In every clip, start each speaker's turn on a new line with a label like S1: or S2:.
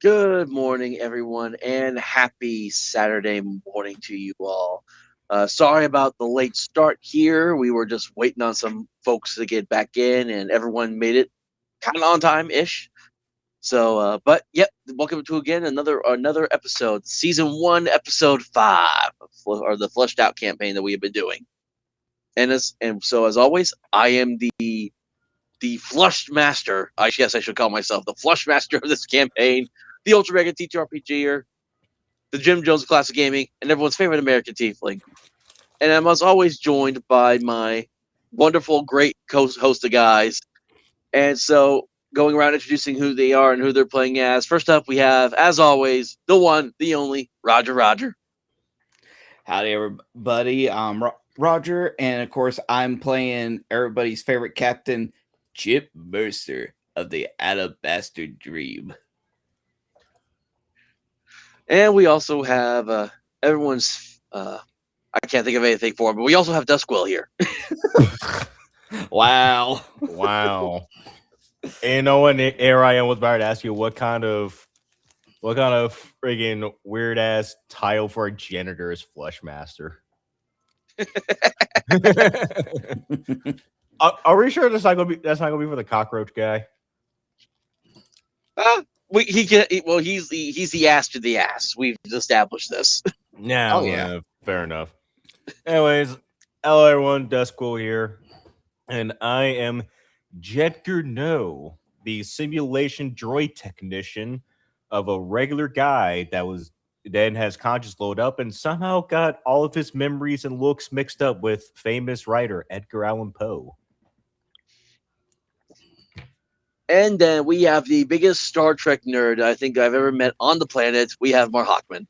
S1: Good morning, everyone, and happy Saturday morning to you all. Sorry about the late start here. We were just waiting on some folks to get back in, and everyone made it kind of on time ish. But yep, welcome to again another episode, season 1, episode 5, or the Flushed Out campaign that we have been doing. As always, I am the flushed master. I guess I should call myself the flush master of this campaign, the Ultra Mega TTRPGer, the Jim Jones of Classic Gaming, and everyone's favorite American Tiefling. And I'm as always joined by my wonderful, great host of guys. And so, going around introducing who they are and who they're playing as. First up, we have, as always, the one, the only, Roger Roger.
S2: Howdy, everybody. I'm Roger, and of course, I'm playing everybody's favorite captain, Chip Mercer of the Alabaster Dream.
S1: And we also have everyone's. I can't think of anything for him, but we also have Duskwill here.
S2: Wow.
S3: Wow. And you know what? Here I am was about to ask you what kind of friggin' weird ass title for a janitor is Flushmaster? Are we sure that's not gonna be for the cockroach guy?
S1: He's the ass to the ass. We've established this.
S3: Yeah, fair enough. Anyways, hello everyone, Duskwill here, and I am Jedgar No, the simulation droid technician of a regular guy that then has conscious load up and somehow got all of his memories and looks mixed up with famous writer Edgar Allan Poe.
S1: And then we have the biggest Star Trek nerd I think I've ever met on the planet. We have Mark Hockman.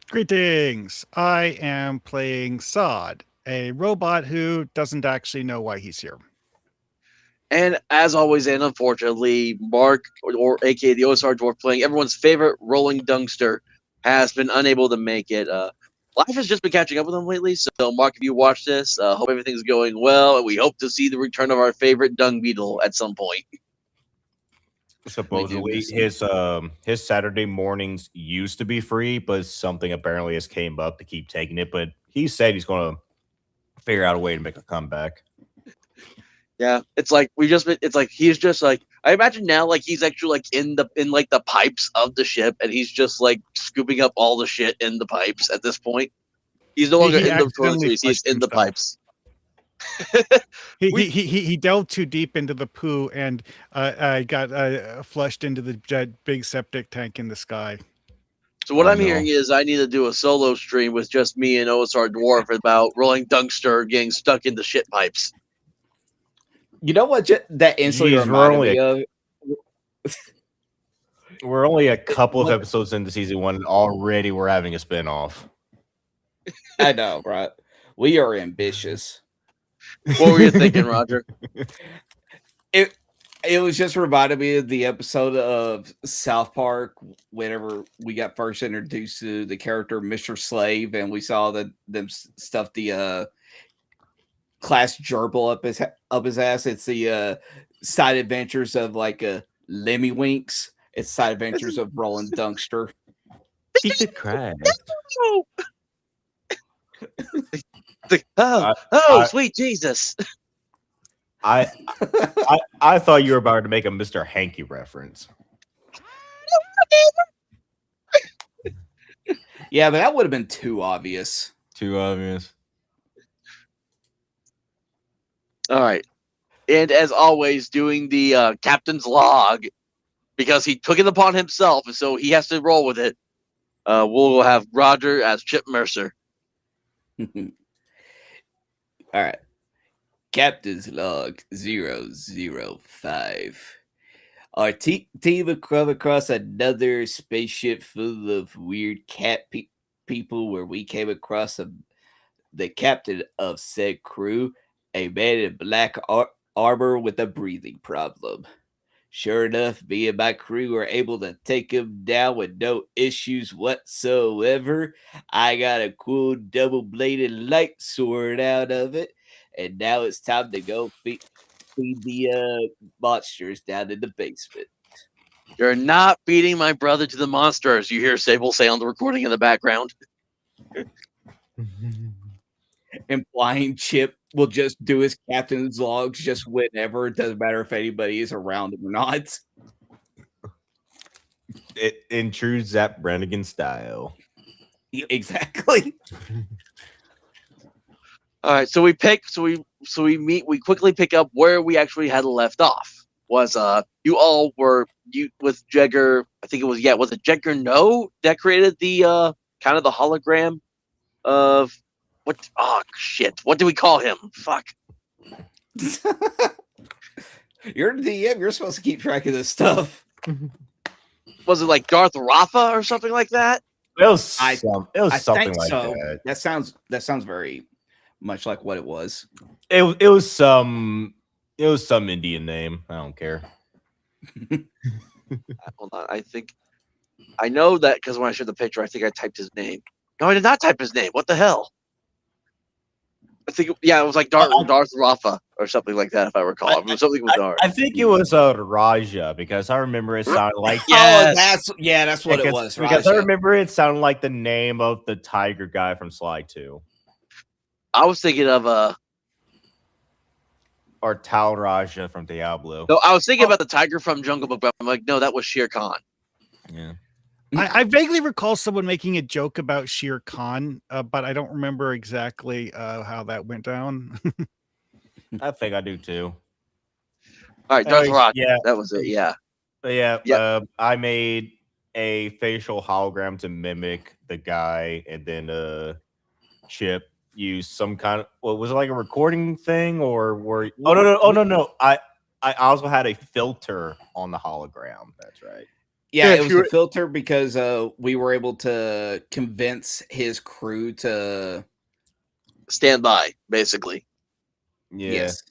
S4: Greetings. I am playing Sod, a robot who doesn't actually know why he's here.
S1: And as always, and unfortunately, Mark, or aka the OSR Dwarf, playing everyone's favorite rolling dunkster, has been unable to make it. Life has just been catching up with him lately. So, Mark, if you watch this, hope everything's going well, and we hope to see the return of our favorite dung beetle at some point.
S3: Supposedly, his Saturday mornings used to be free, but something apparently has came up to keep taking it. But he said he's going to figure out a way to make a comeback.
S1: Yeah, it's like he's just like, I imagine now, like he's actually like in the pipes of the ship, and he's just like scooping up all the shit in the pipes at this point. He's no longer in the toiletries; he's in the pipes.
S4: he delved too deep into the poo and got flushed into the big septic tank in the sky.
S1: So what I'm hearing is I need to do a solo stream with just me and OSR Dwarf about rolling dunkster getting stuck in the shit pipes.
S2: You know what? That instantly reminded me of.
S3: We're only a couple of episodes into season 1, and already we're having a spinoff.
S2: I know, right? We are ambitious.
S1: What were you thinking, Roger?
S2: It was just reminded me of the episode of South Park whenever we got first introduced to the character Mr. Slave, and we saw them stuff the class gerbil up his ass. It's the side adventures of like Lemmy Winks. It's side adventures of Roland Dunkster.
S3: Jesus Christ.
S1: Sweet Jesus.
S3: I thought you were about to make a Mr. Hanky reference.
S2: Yeah, but that would have been too obvious.
S3: Too obvious.
S1: All right. And as always, doing the captain's log, because he took it upon himself, and so he has to roll with it. We'll have Roger as Chip Mercer.
S2: All right. Captain's log 005. Our team will come across another spaceship full of weird cat people where we came across the captain of said crew, a man in black armor with a breathing problem. Sure enough, me and my crew were able to take him down with no issues whatsoever. I got a cool double-bladed light sword out of it, and now it's time to go feed the monsters down in the basement.
S1: You're not beating my brother to the monsters. You hear Sable say on the recording in the background.
S2: Implying Chip will just do his captain's logs just whenever. It doesn't matter if anybody is around him or not.
S3: In true Zap Brannigan style.
S2: Exactly.
S1: All right, so we quickly pick up where we actually had left off. Was you all were with Jegger? I think it was was it Jegger No that created the kind of the hologram of what? Oh shit! What do we call him? Fuck.
S2: You're the DM. You're supposed to keep track of this stuff.
S1: Was it like Darth Rafa or something like that?
S3: It was
S2: I
S3: something
S2: think
S3: like
S2: so.
S3: that.
S2: That sounds very much like what it was.
S3: It was some Indian name. I don't care.
S1: Hold on, I know that because when I showed the picture, I think I typed his name. No, I did not type his name. What the hell? I think it was like Darth Rafa or something like that, if I recall. It was something with Darth.
S3: I think it was Raja because I remember it sounded like
S2: that's what it was.
S3: Because I
S2: Raja.
S3: remember it sounded like the name of the tiger guy from Sly 2.
S1: I was thinking of
S3: or Tal Raja from Diablo.
S1: No, I was thinking about the tiger from Jungle Book, but I'm like, no, that was Shere Khan.
S3: Yeah.
S4: I vaguely recall someone making a joke about Shere Khan, but I don't remember exactly how that went down.
S3: I think I do too.
S1: All right, Darth Rock.
S3: Yeah,
S1: that was it. Yeah.
S3: I made a facial hologram to mimic the guy, and then Chip used some kind of was it like a recording thing or were no. I also had a filter on the hologram. That's right.
S2: Yeah, it was a filter because we were able to convince his crew to
S1: stand by, basically.
S3: Yeah.
S2: Yes.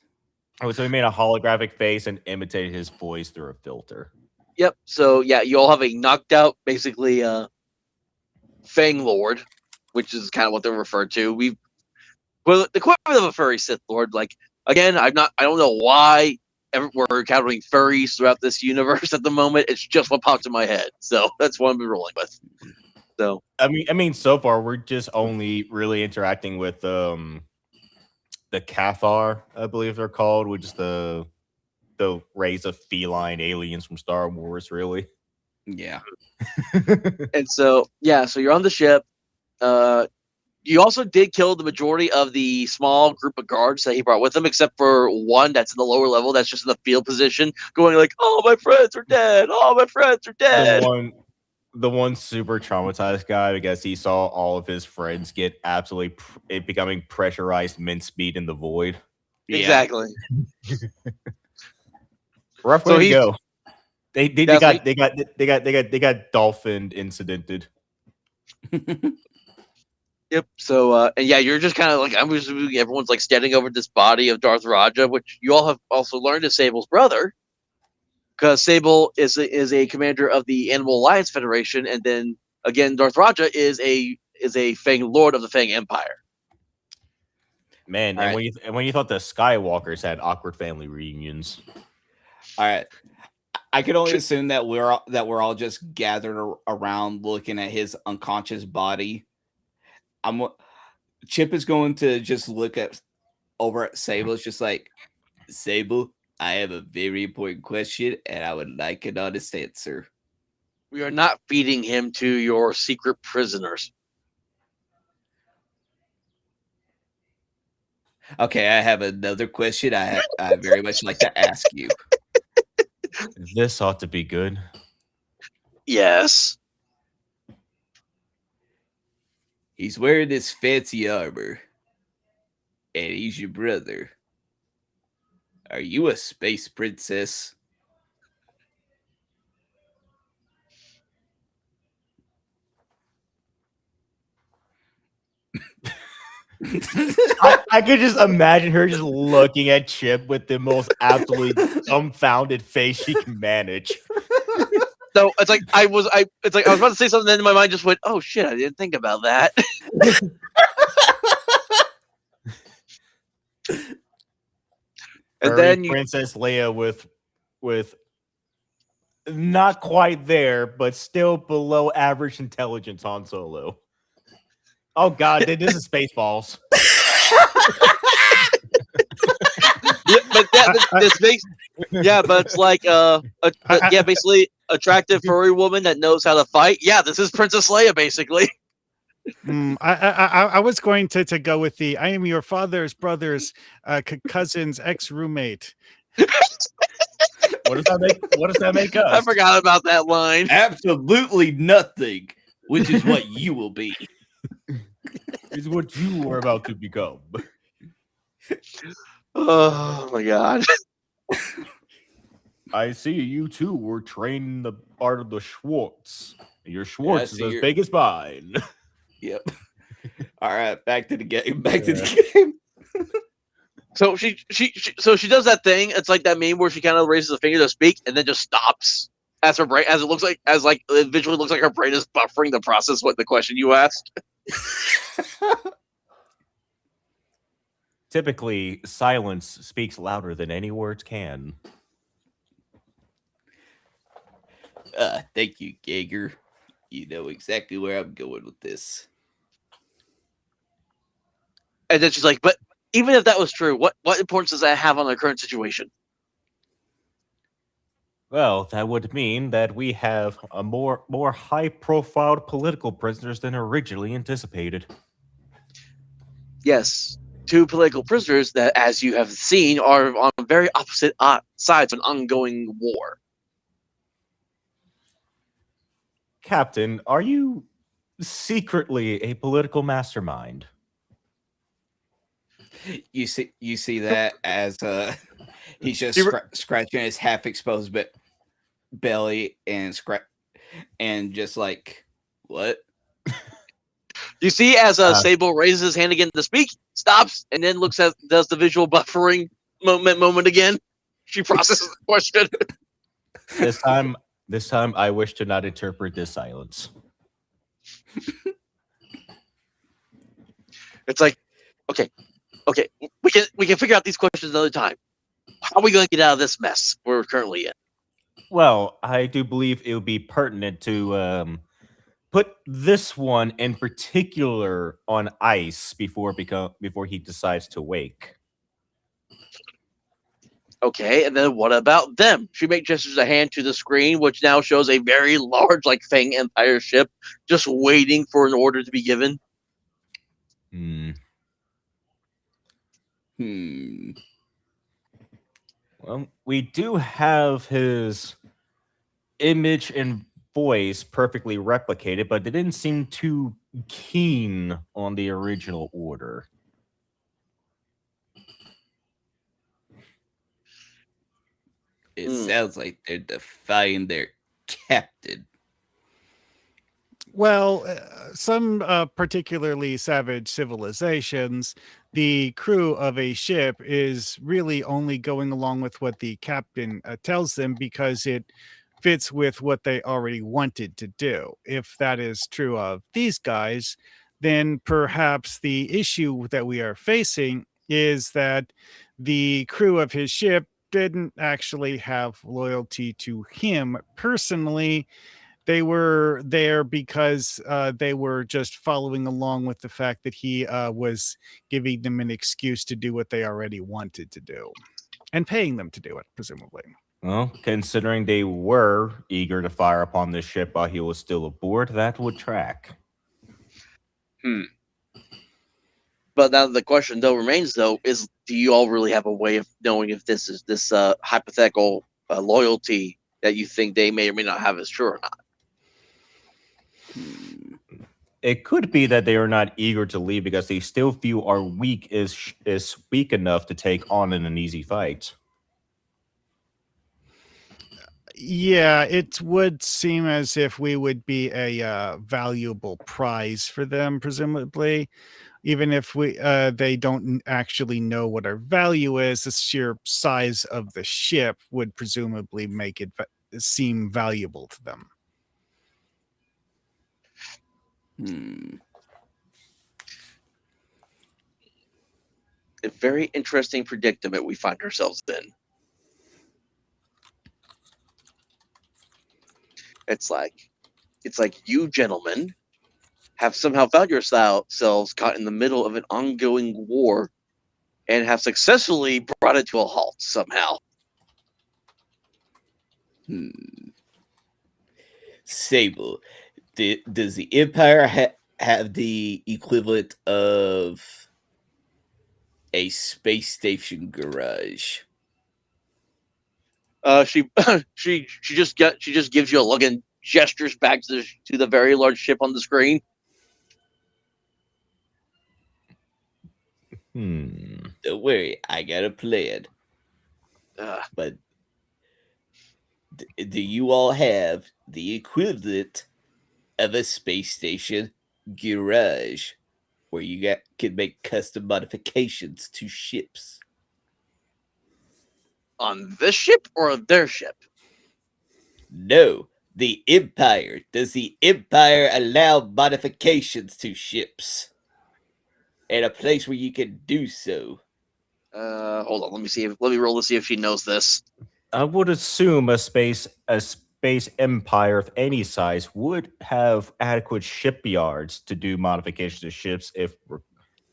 S3: So we made a holographic face and imitated his voice through a filter.
S1: Yep. So yeah, you all have a knocked out, basically, Fang Lord, which is kind of what they're referred to. The equivalent of a furry Sith Lord. Like again, I don't know why we're encountering furries throughout this universe at the moment. It's just what popped in my head, so that's what I'm rolling with. So
S3: I mean, so far we're just only really interacting with the Cathar, I believe they're called, which is the race of feline aliens from Star Wars, really.
S2: Yeah.
S1: And so you're on the ship. You also did kill the majority of the small group of guards that he brought with him, except for one that's in the lower level that's just in the field position, going like, "Oh, my friends are dead! Oh, my friends are dead!"
S3: The one super traumatized guy because he saw all of his friends get absolutely becoming pressurized mincemeat in the void.
S1: Exactly.
S3: Rough way to go. They got dolphin incidented.
S1: Yep. So and yeah, you're just kind of like everyone's like standing over this body of Darth Raja, which you all have also learned is Sable's brother, because Sable is a commander of the Animal Alliance Federation, and then again, Darth Raja is a Fang Lord of the Fang Empire.
S3: Man,
S2: all
S3: and
S2: right.
S3: when you thought the Skywalkers had awkward family reunions.
S2: All right. I could only assume that we're all just gathered around looking at his unconscious body. Chip is going to just look over at Sable. It's just like, Sable, I have a very important question, and I would like an honest answer.
S1: We are not feeding him to your secret prisoners.
S2: Okay, I have another question I very much like to ask you.
S3: This ought to be good.
S1: Yes.
S2: He's wearing this fancy armor, and he's your brother. Are you a space princess?
S3: I could just imagine her just looking at Chip with the most absolutely dumbfounded face she can manage.
S1: So it's like I was about to say something, then my mind just went, "Oh shit, I didn't think about that." And then
S3: Princess Leia with not quite there, but still below average intelligence Han Solo. Oh God, this is Spaceballs.
S1: Yeah, but this makes but it's like basically attractive furry woman that knows how to fight. Yeah, this is Princess Leia basically.
S4: I was going to go with the I am your father's brother's cousin's ex-roommate.
S3: What does that make us?
S1: I forgot about that line.
S2: Absolutely nothing, which is what you will be.
S3: Is what you are about to become.
S1: Oh my God.
S3: I see you two were trained the part of the Schwartz. Your Schwartz is
S2: see
S3: as
S2: your-
S3: big as mine.
S2: Yep. All right, back to the game. Back to the game.
S1: So she does that thing. It's like that meme where she kind of raises a finger to speak and then just stops as her brain, as it visually looks like her brain is buffering to process what the question you asked.
S3: Typically, silence speaks louder than any words can.
S2: Thank you, Gager. You know exactly where I'm going with this.
S1: And then she's like, but even if that was true, what importance does that have on the current situation?
S3: Well, that would mean that we have a more high-profile political prisoners than originally anticipated.
S1: Yes, two political prisoners that, as you have seen, are on very opposite sides of an ongoing war.
S3: Captain, are you secretly a political mastermind?
S2: You see that as he's just scratching his half exposed belly and just like, what?
S1: You see, as Sable raises his hand again to speak, stops, and then does the visual buffering moment again. She processes the question.
S3: This time, I wish to not interpret this silence.
S1: It's like, okay, we can figure out these questions another time. How are we going to get out of this mess we're currently in?
S3: Well, I do believe it would be pertinent to put this one in particular on ice before he decides to wake.
S1: Okay, and then what about them? She makes gestures a hand to the screen, which now shows a very large, like, Fang Empire ship just waiting for an order to be given.
S3: Well, we do have his image and voice perfectly replicated, but they didn't seem too keen on the original order.
S2: It sounds like they're defying their captain.
S4: Well, some particularly savage civilizations, the crew of a ship is really only going along with what the captain tells them because it fits with what they already wanted to do. If that is true of these guys, then perhaps the issue that we are facing is that the crew of his ship didn't actually have loyalty to him personally. They were there because they were just following along with the fact that he was giving them an excuse to do what they already wanted to do and paying them to do it, presumably.
S3: Well, considering they were eager to fire upon this ship while he was still aboard, that would track.
S1: But now the question though remains is, do you all really have a way of knowing if this hypothetical loyalty that you think they may or may not have is true or not?
S3: It could be that they are not eager to leave because they still feel our weak is weak enough to take on in an easy fight.
S4: Yeah, it would seem as if we would be a valuable prize for them, presumably. Even if they don't actually know what our value is, the sheer size of the ship would presumably make it seem valuable to them.
S1: A very interesting predicament we find ourselves in. It's like you gentlemen have somehow found yourselves caught in the middle of an ongoing war and have successfully brought it to a halt somehow.
S2: Sable, does the Empire have the equivalent of a space station garage?
S1: She just gives you a look and gestures back to the very large ship on the screen.
S2: Don't worry, I got a plan. But do you all have the equivalent of a space station garage where you can make custom modifications to ships?
S1: On this ship or their ship?
S2: No, the Empire. Does the Empire allow modifications to ships? And a place where you can do so.
S1: Hold on. Let me roll to see if she knows this.
S3: I would assume a space empire of any size would have adequate shipyards to do modifications to ships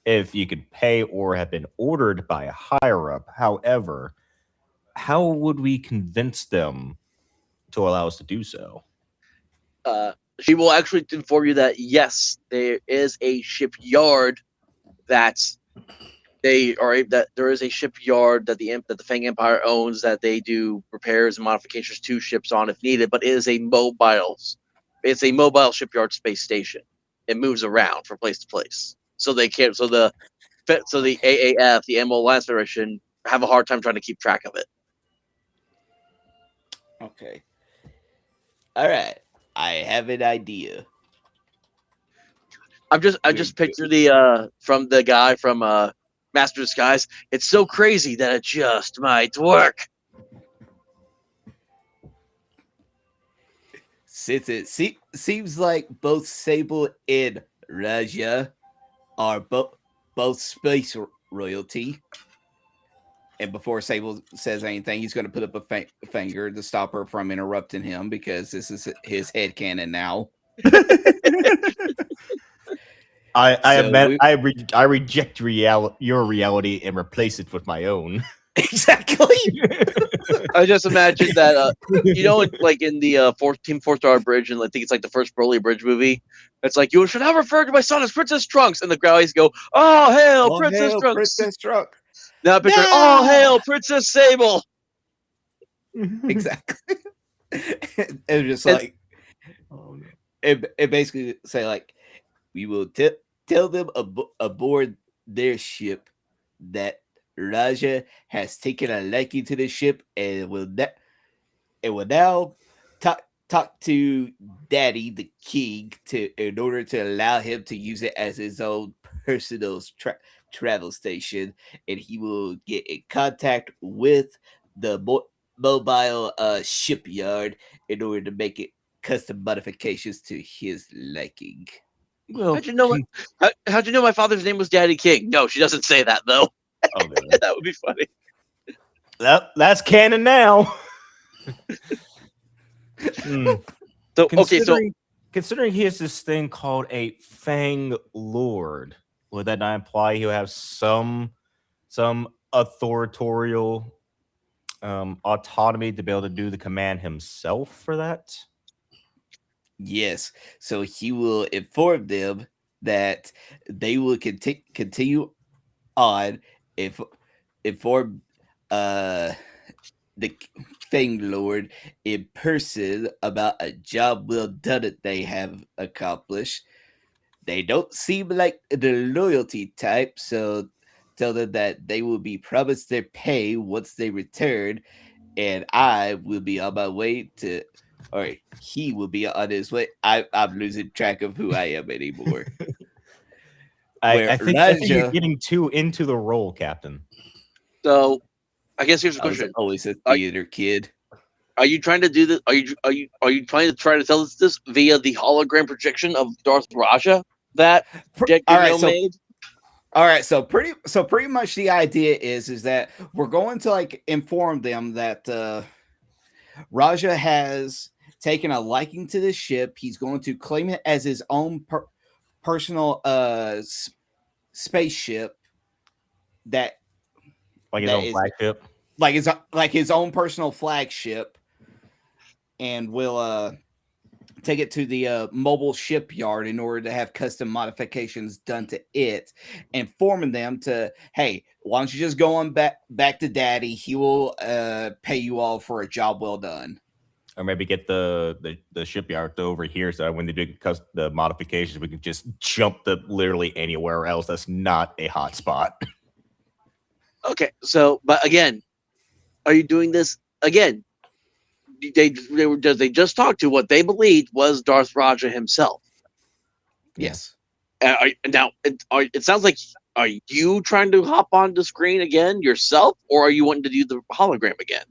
S3: if you could pay or have been ordered by a higher up. However, how would we convince them to allow us to do so?
S1: She will actually inform you that yes, there is a shipyard that there is a shipyard that the Fang Empire owns that they do repairs and modifications to ships on if needed, but it is a mobile shipyard space station. It moves around from place to place. So they can't so the AAF, the Animal Alliance Federation, have a hard time trying to keep track of it.
S2: Okay. All right. I have an idea.
S1: I just picture the from the guy from Master Disguise. It's so crazy that it just might work.
S2: Since it seems like both Sable and Raja are both space royalty, and before Sable says anything, he's going to put up a finger to stop her from interrupting him because this is his headcanon now.
S3: I reject your reality and replace it with my own.
S2: Exactly.
S1: I just imagine that like in the Team 4-Star Bridge, and I think it's like the first Broly Bridge movie. It's like, you should have referred to my son as Princess Trunks, and the guys go, "Oh hail, Princess Trunks!"
S2: Princess Trunks.
S1: Now I picture, "Oh hail, Princess Sable!"
S2: Exactly. It was just like, it basically say like, we will tell them aboard their ship that Raja has taken a liking to the ship and will now talk to Daddy the King in order to allow him to use it as his own personal travel station, and he will get in contact with the mobile shipyard in order to make it custom modifications to his liking.
S3: Well,
S1: how'd you know my father's name was Daddy King? No, she doesn't say that though. That would be funny.
S3: That's canon now.
S1: So
S3: considering he has this thing called a Fang Lord, would that not imply he'll have some authoritarian autonomy to be able to do the command himself for that?
S2: Yes. So he will inform them that they will continue on inform the Fang Lord in person about a job well done that they have accomplished. They don't seem like the loyalty type, so tell them that they will be promised their pay once they return, and I will be on my way to, or he will be on his way. I'm losing track of who I am anymore.
S3: I think you're getting too into the role, Captain.
S1: So, I guess here's the question:
S2: I was always a theater kid.
S1: Are you trying to do this? Are you trying to tell us this via the hologram projection of Darth Raja that Dick made?
S2: All right, so pretty much the idea is that we're going to like inform them that Raja has taken a liking to the ship. He's going to claim it as his own personal spaceship that
S3: Like his
S2: that
S3: own
S2: is
S3: flagship.
S2: like his own personal flagship, and will take it to the mobile shipyard in order to have custom modifications done to it, informing them to, hey, why don't you just go on back to Daddy? He will pay you all for a job well done.
S3: Or maybe get the shipyard over here so that when they do the modifications, we can just jump to literally anywhere else that's not a hot spot.
S1: Okay, so but again, are you doing this again? They just talked to what they believed was Darth Raja himself.
S2: Yes.
S1: It sounds like, are you trying to hop on the screen again yourself, or are you wanting to do the hologram again?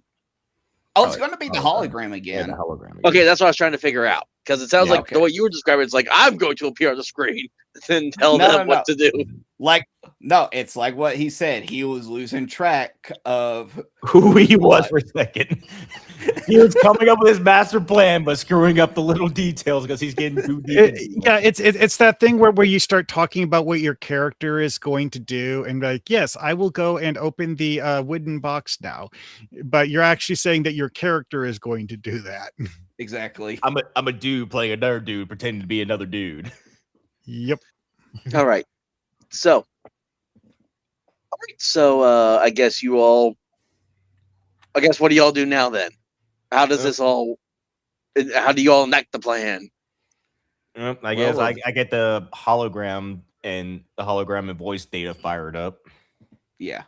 S2: Oh, it's going to be the hologram again.
S3: Yeah, the hologram again.
S1: Okay, that's what I was trying to figure out, because it sounds like the way you were describing it's like I'm going to appear on the screen and tell them what to do.
S2: It's like what he said. He was losing track of
S3: who he was for a second. He was coming up with his master plan, but screwing up the little details because he's getting too deep.
S4: It's that thing where you start talking about what your character is going to do, and like, yes, I will go and open the wooden box now, but you're actually saying that your character is going to do that.
S2: Exactly.
S3: I'm a dude playing another dude pretending to be another dude.
S4: Yep.
S1: All right. So I guess what do y'all do now then? How does this all? How do you all enact the plan?
S3: I guess I get the hologram and voice data fired up.
S2: Yeah.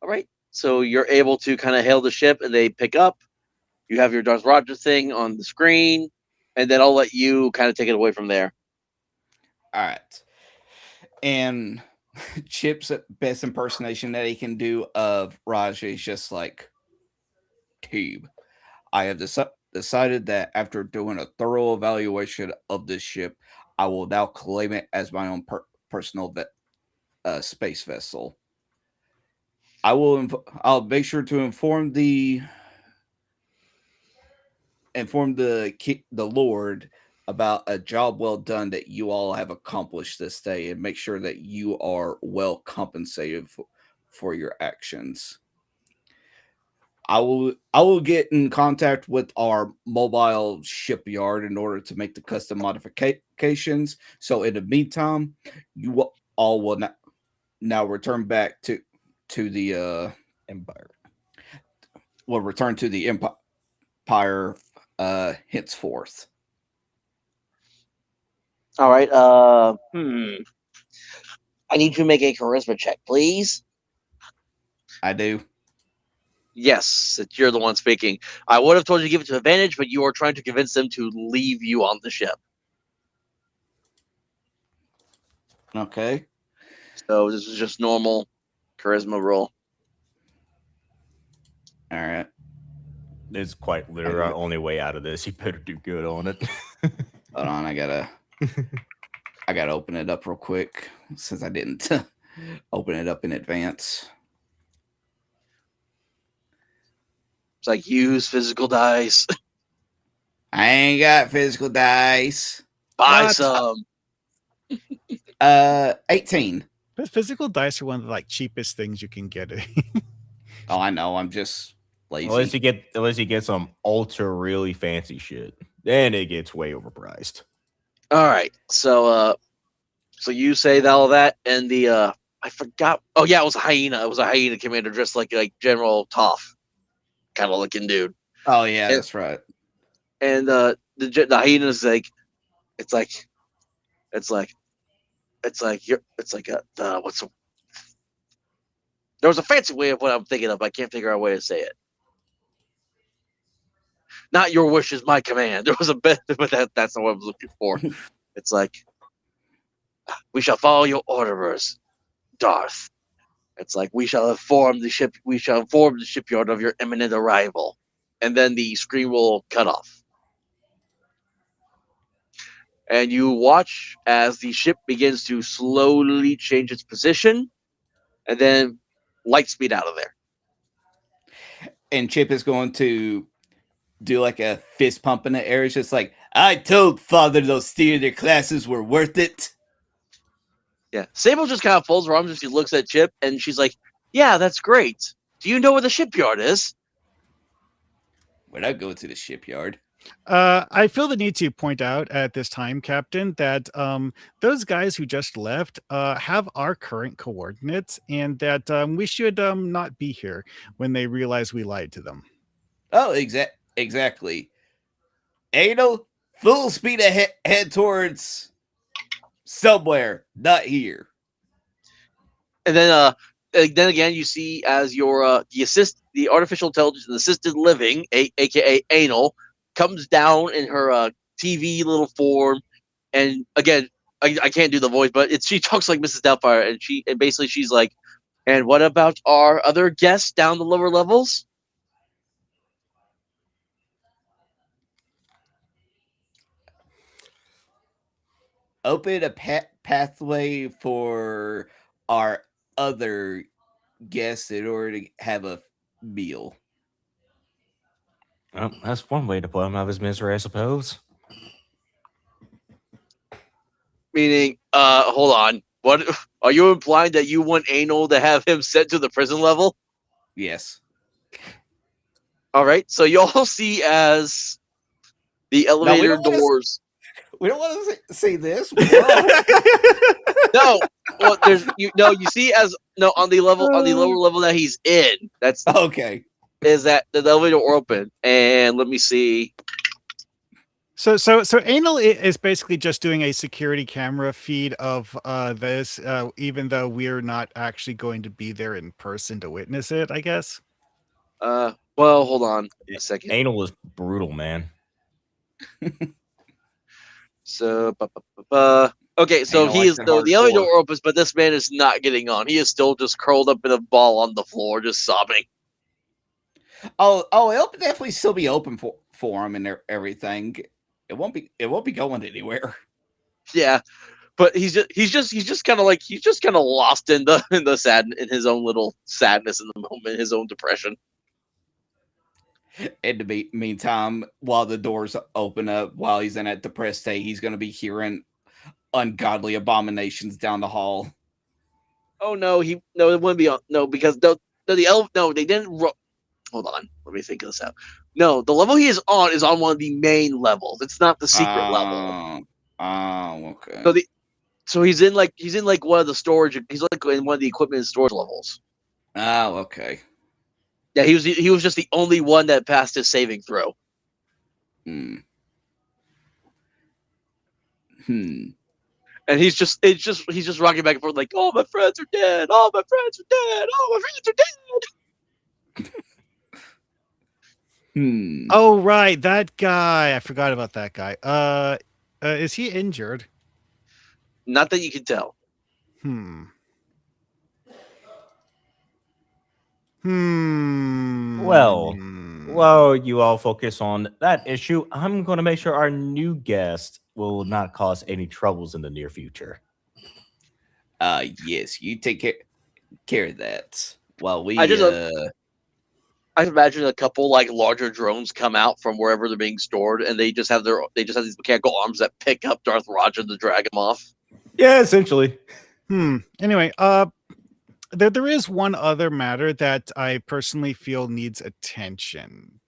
S1: All right. So you're able to kind of hail the ship, and they pick up. You have your Darth Raja thing on the screen, and then I'll let you kind of take it away from there.
S2: All right. And Chip's best impersonation that he can do of Raj is just like, Teeb, I have decided that after doing a thorough evaluation of this ship, I will now claim it as my own personal space vessel. I'll make sure to inform the Lord about a job well done that you all have accomplished this day, and make sure that you are well compensated for your actions. I will get in contact with our mobile shipyard in order to make the custom modifications. So in the meantime, you all will now return back to the Empire. Will return to the Empire henceforth.
S1: All right. I need you to make a charisma check, please.
S2: I do.
S1: Yes, you're the one speaking. I would have told you to give it to advantage, but you are trying to convince them to leave you on the ship.
S2: Okay.
S1: So this is just normal charisma roll.
S2: All right.
S3: It's quite literally our only way out of this. You better do good on it.
S2: Hold on, I gotta open it up real quick since I didn't open it up in advance.
S1: It's like, use physical dice.
S2: I ain't got physical dice.
S1: Buy some.
S2: 18.
S4: But physical dice are one of the cheapest things you can get.
S2: Oh, I know. I'm just lazy.
S3: Unless you get some ultra really fancy shit, then it gets way overpriced.
S1: All right. So you say all that, and the I forgot. Oh yeah, it was a hyena. It was a hyena commander dressed like General Toph kind of looking dude.
S2: Oh yeah, that's right.
S1: And the hyena is like, it's like there was a fancy way of what I'm thinking of. I can't figure out a way to say it. Not your wish is my command. There was a bit, but that's not what I was looking for. It's like, we shall follow your orders, Darth. It's like, we shall inform the shipyard of your imminent arrival. And then the screen will cut off. And you watch as the ship begins to slowly change its position, and then light speed out of there.
S2: And Chip is going to do like a fist pump in the air. It's just like, I told Father those theater classes were worth it.
S1: Yeah. Sable just kind of folds her arms and she looks at Chip and she's like, yeah, that's great. Do you know where the shipyard is?
S2: We're not going to the shipyard.
S4: I feel the need to point out at this time, Captain, that those guys who just left have our current coordinates, and that we should not be here when they realize we lied to them.
S2: Oh, exactly. Anal, full speed ahead, head towards somewhere, not here.
S1: And then again, you see as your the artificial intelligence and assisted living, aka Anal, comes down in her TV little form, and again, I can't do the voice, but she talks like Mrs. Doubtfire, and basically she's like, and what about our other guests down the lower levels?
S2: Open a pathway for our other guests in order to have a meal.
S3: Well, that's one way to put him out of his misery, I suppose.
S1: Meaning, hold on, what are you implying that you want Anal to have him sent to the prison level?
S2: Yes.
S1: All right, so you all see as the elevator doors.
S2: We don't want to see this.
S1: No, well, you see as on the lower level that he's in. That's
S2: okay.
S1: Is that the elevator open? And let me see.
S4: So Anal is basically just doing a security camera feed of this, even though we're not actually going to be there in person to witness it, I guess.
S1: Well, hold on a second.
S3: Anal is brutal, man.
S1: So, okay, so the elevator door opens, but this man is not getting on. He is still just curled up in a ball on the floor, just sobbing.
S2: Oh, it'll definitely still be open for him and everything. It won't be going anywhere.
S1: Yeah, but he's just kind of lost in in his own little sadness in the moment, his own depression.
S2: In the meantime, while the doors open up, while he's in that depressed state, he's going to be hearing ungodly abominations down the hall.
S1: Oh no, it wouldn't be because they didn't. Hold on, let me think of this out. No, the level he is on one of the main levels. It's not the secret level.
S2: Oh, okay.
S1: So he's in one of the storage. He's like in one of the equipment and storage levels.
S2: Oh, okay.
S1: Yeah, he was just the only one that passed his saving throw.
S2: Hmm.
S1: And he's just rocking back and forth like, "Oh, my friends are dead. Oh, my friends are dead. Oh, my friends are dead."
S4: Oh right, that guy. I forgot about that guy. Is he injured?
S1: Not that you can tell.
S3: Well, you all focus on that issue. I'm going to make sure our new guest will not cause any troubles in the near future.
S2: Yes, you take care of that. While we
S1: I imagine a couple like larger drones come out from wherever they're being stored, and they just have these mechanical arms that pick up Darth Roger to drag him off.
S3: Yeah, essentially.
S4: Anyway, there is one other matter that I personally feel needs attention,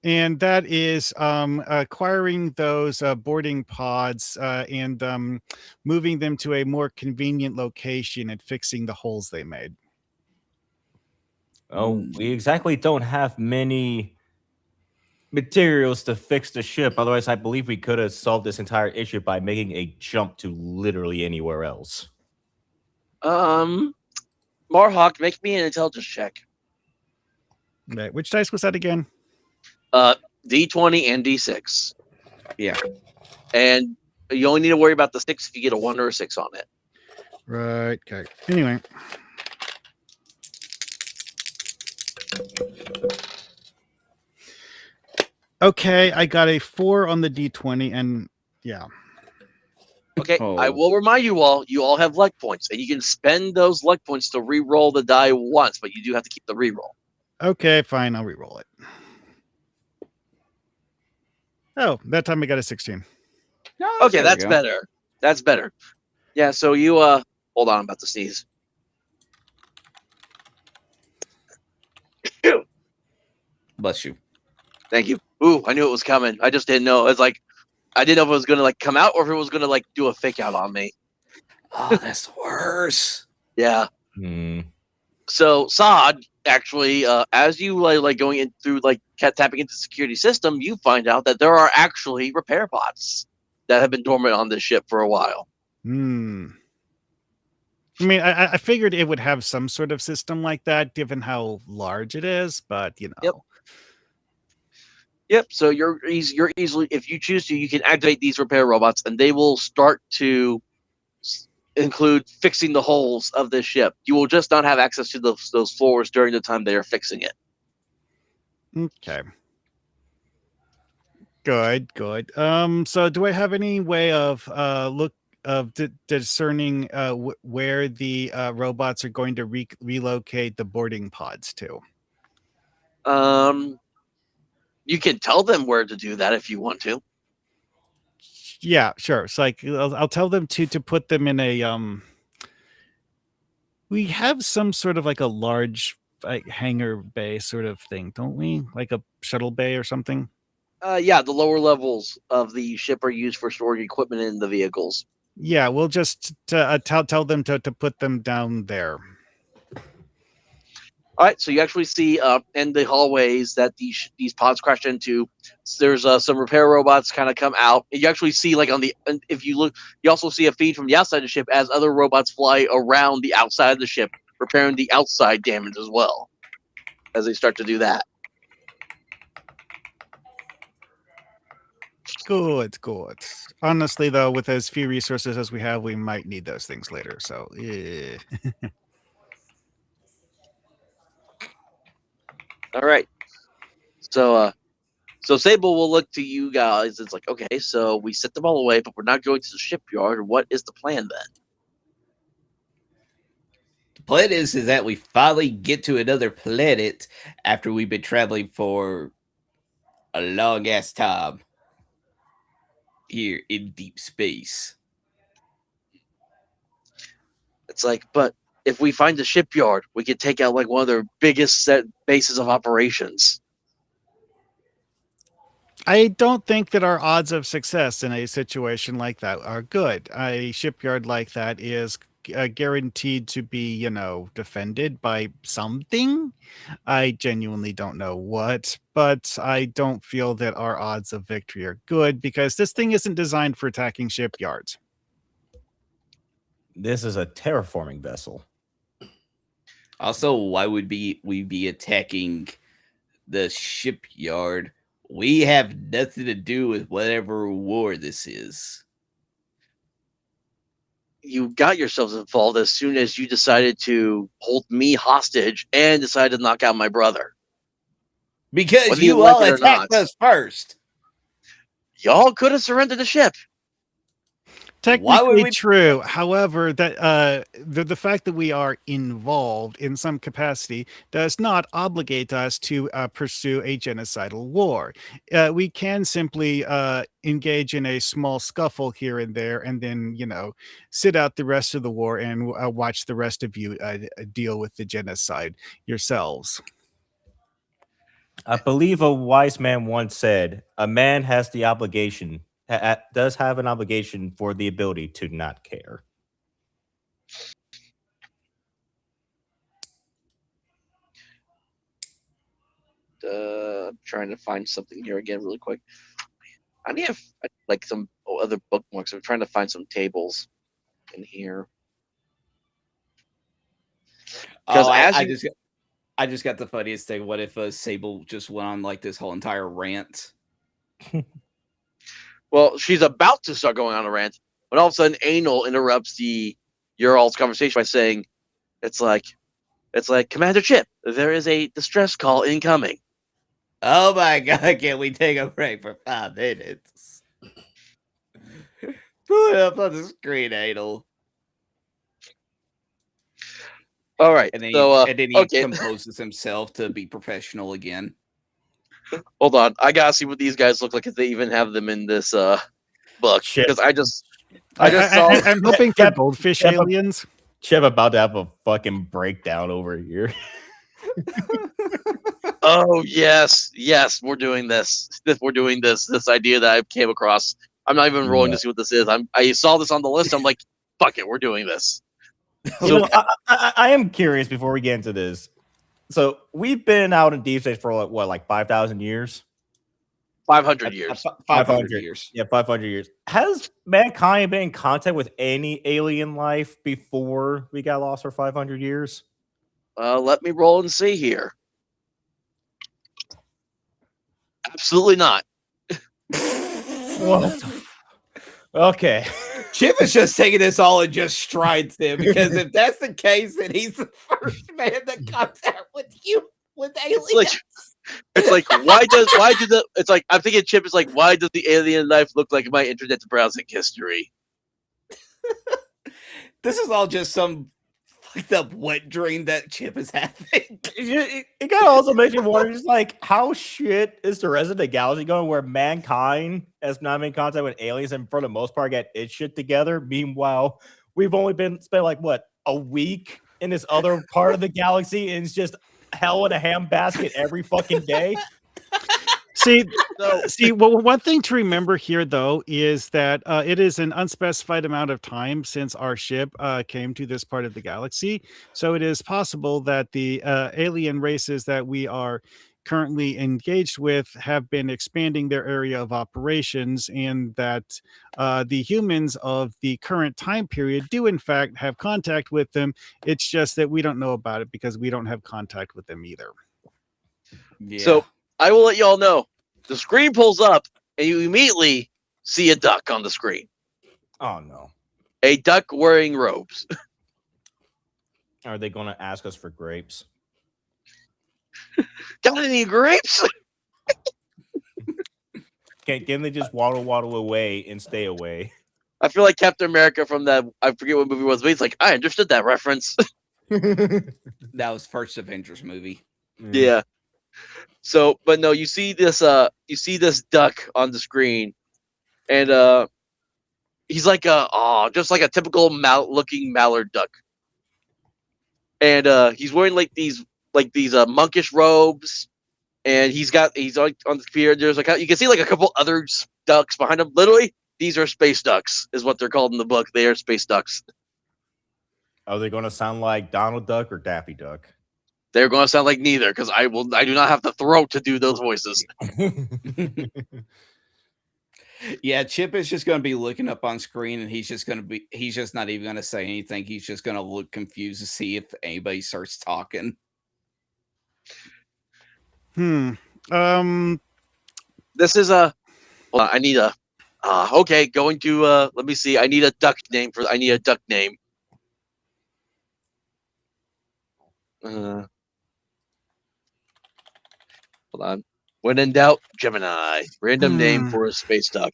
S4: and that is acquiring those boarding pods and moving them to a more convenient location and fixing the holes they made.
S3: Oh, we exactly don't have many materials to fix the ship. Otherwise, I believe we could have solved this entire issue by making a jump to literally anywhere else.
S1: Marhawk, make me an intelligence check.
S4: Right. Which dice was that again?
S1: D20 and D6.
S2: Yeah.
S1: And you only need to worry about the 6 if you get a 1 or a 6 on it.
S4: Right. Okay. Anyway. Okay, I got a 4 on the D20, and yeah.
S1: Okay, I will remind you all have luck points, and you can spend those luck points to re-roll the die once, but you do have to keep the re-roll.
S4: Okay, fine, I'll re-roll it. Oh, that time I got a 16.
S2: No,
S1: Okay,
S2: there we
S1: that's
S2: go.
S1: better. That's better. Yeah, so you hold on, I'm about to sneeze.
S2: Bless you.
S1: Thank you. Ooh, I knew it was coming. I just didn't know. It's like I didn't know if it was gonna like come out or if it was gonna like do a fake out on me.
S2: Oh, that's the worst.
S1: Yeah.
S3: Hmm.
S1: So Saad, actually, as you like going in through like tapping into the security system, you find out that there are actually repair pods that have been dormant on this ship for a while.
S4: Hmm. I mean, I figured it would have some sort of system like that, given how large it is. But you know,
S1: Yep. Yep. So you're easily, if you choose to, you can activate these repair robots, and they will start to include fixing the holes of this ship. You will just not have access to those floors during the time they are fixing it.
S4: okay. Good. So do I have any way of discerning where the robots are going to relocate the boarding pods to?
S1: You can tell them where to do that if you want to.
S4: Yeah, sure. It's like I'll tell them to put them in a we have some sort of like a large like hangar bay sort of thing, don't we? Like a shuttle bay or something.
S1: Yeah, the lower levels of the ship are used for storing equipment in the vehicles.
S4: Yeah, we'll just tell them to put them down there.
S1: All right, so you actually see in the hallways that these pods crash into. There's some repair robots kind of come out. You actually see like if you look, you also see a feed from the outside of the ship as other robots fly around the outside of the ship, repairing the outside damage as well as they start to do that.
S4: Good. Honestly, though, with as few resources as we have, we might need those things later. So, yeah.
S1: All right, so Sable will look to you guys. It's like, okay, so we set them all away, but we're not going to the shipyard. What is the plan then?
S2: The plan is that we finally get to another planet after we've been traveling for a long ass time here in deep space.
S1: It's like, but if we find the shipyard, we could take out like one of their biggest set bases of operations.
S4: I don't think that our odds of success in a situation like that are good. A shipyard like that is guaranteed to be, defended by something. I genuinely don't know what, but I don't feel that our odds of victory are good because this thing isn't designed for attacking shipyards.
S3: This is a terraforming vessel.
S2: Also, why would we be attacking the shipyard? We have nothing to do with whatever war this is.
S1: You got yourselves involved as soon as you decided to hold me hostage and decided to knock out my brother.
S2: Because
S1: Whether you
S2: you
S1: like
S2: all
S1: it or
S2: attacked
S1: not.
S2: us first.
S1: Y'all could have surrendered the ship.
S4: Technically true. However, that the fact that we are involved in some capacity does not obligate us to pursue a genocidal war. We can simply engage in a small scuffle here and there, and then sit out the rest of the war and watch the rest of you deal with the genocide yourselves.
S3: I believe a wise man once said, "A man has the obligation." Does have an obligation for the ability to not care.
S1: I'm trying to find something here again really quick. I need like some other bookmarks. I'm trying to find some tables in here.
S2: Oh, I just got the funniest thing. What if Sable just went on like this whole entire rant?
S1: Well, she's about to start going on a rant, but all of a sudden, Anal interrupts your all's conversation by saying, "It's like Commander Chip, there is a distress call incoming."
S2: Oh my god! Can we take a break for 5 minutes? Pull it up on the screen, Anal.
S1: All right,
S2: And then
S1: so
S2: he
S1: okay.
S2: composes himself to be professional again.
S1: Hold on, I gotta see what these guys look like if they even have them in this book.
S3: Shit.
S1: Because I just saw.
S4: I'm hoping for
S3: Yep.
S4: goldfish
S3: Yep.
S4: aliens.
S3: Chip about to have a fucking breakdown over here.
S1: Oh yes, we're doing this. We're doing this. This idea that I came across. I'm not even rolling
S3: Yeah.
S1: to see what this is. I saw this on the list. I'm like, fuck it, we're doing this.
S3: You know, I am curious before we get into this. So we've been out in deep space for like 5,000 years?
S1: 500 years.
S2: 500 years.
S3: Yeah, 500 years. Has mankind been in contact with any alien life before we got lost for 500 years?
S1: Let me roll and see here. Absolutely not.
S3: What? Okay.
S2: Chip is just taking this all and just strides him because if that's the case, then he's the first man that contact with aliens.
S1: It's like it's like I'm thinking Chip is like, why does the alien life look like my internet browsing history?
S2: This is all just some fucked up wet dream that Chip is having.
S3: It kind of also makes you wonder, just like, how shit is the rest of the galaxy going where mankind has not been in contact with aliens and for the most part get its shit together? Meanwhile, we've only spent like, what, a week in this other part of the galaxy and it's just hell in a handbasket every fucking day?
S4: Well, one thing to remember here, though, is that it is an unspecified amount of time since our ship came to this part of the galaxy. So it is possible that the alien races that we are currently engaged with have been expanding their area of operations, and that the humans of the current time period do, in fact, have contact with them. It's just that we don't know about it because we don't have contact with them either.
S2: Yeah.
S1: So I will let y'all know. The screen pulls up, and you immediately see a duck on the screen.
S3: Oh, no.
S1: A duck wearing robes.
S3: Are they going to ask us for grapes?
S1: Got any grapes?
S3: Can they just waddle away and stay away?
S1: I feel like Captain America from that, I forget what movie it was, but he's like, I understood that reference.
S2: That was first Avengers movie.
S1: Yeah. So, but no, you see this duck on the screen, and he's like just like a typical looking mallard duck, and he's wearing like these monkish robes, and he's like on the computer. There's like you can see like a couple other ducks behind him. Literally, these are space ducks, is what they're called in the book. They are space ducks.
S3: Are they going to sound like Donald Duck or Daffy Duck?
S1: They're going to sound like neither, because I do not have the throat to do those voices.
S2: Yeah, Chip is just going to be looking up on screen, and he's just not even going to say anything. He's just going to look confused to see if anybody starts talking.
S1: This is hold on, I need a okay, going to let me see. I need a duck name. Hold on. When in doubt, Gemini. Random name for a space duck.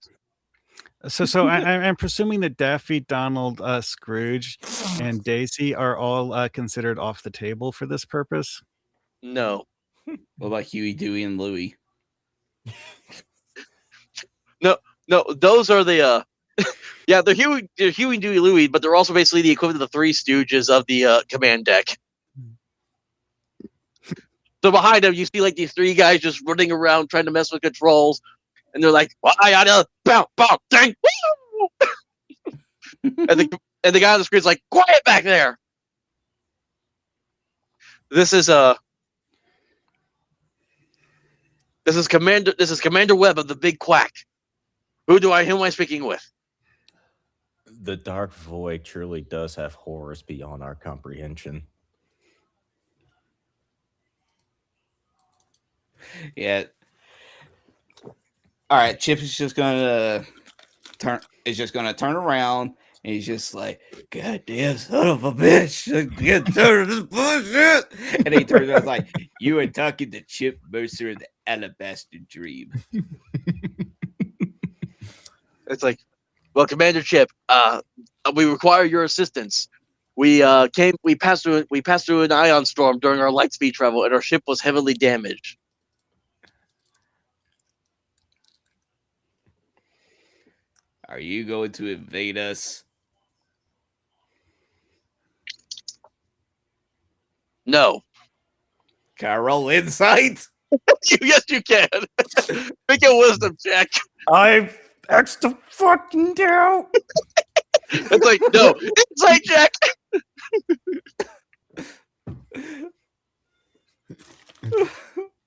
S4: So I'm presuming that Daffy, Donald, Scrooge, and Daisy are all considered off the table for this purpose.
S1: No.
S2: What about Huey, Dewey, and Louie?
S1: No, those are the yeah, they're Huey, Dewey, Louie, but they're also basically the equivalent of the Three Stooges of the command deck. So behind them, you see like these three guys just running around trying to mess with controls, and they're like, "Well, I gotta bow, dang!" and the guy on the screen's like, "Quiet back there." This is Commander Webb of the Big Quack. Who am I speaking with?
S3: The Dark Void truly does have horrors beyond our comprehension.
S2: Yeah. All right, Chip is just gonna turn around, and he's just like, "Goddamn son of a bitch! Get tired of this bullshit!" And he turns around like, "You are talking to Chip Mercer of the Alabaster Dream."
S1: It's like, well, Commander Chip, we require your assistance. We passed through an ion storm during our light speed travel, and our ship was heavily damaged.
S2: Are you going to invade us?
S1: No.
S2: Can I roll insight?
S1: Yes, you can. Make a wisdom check.
S3: I extra fucking doubt.
S1: It's like, no. Insight check.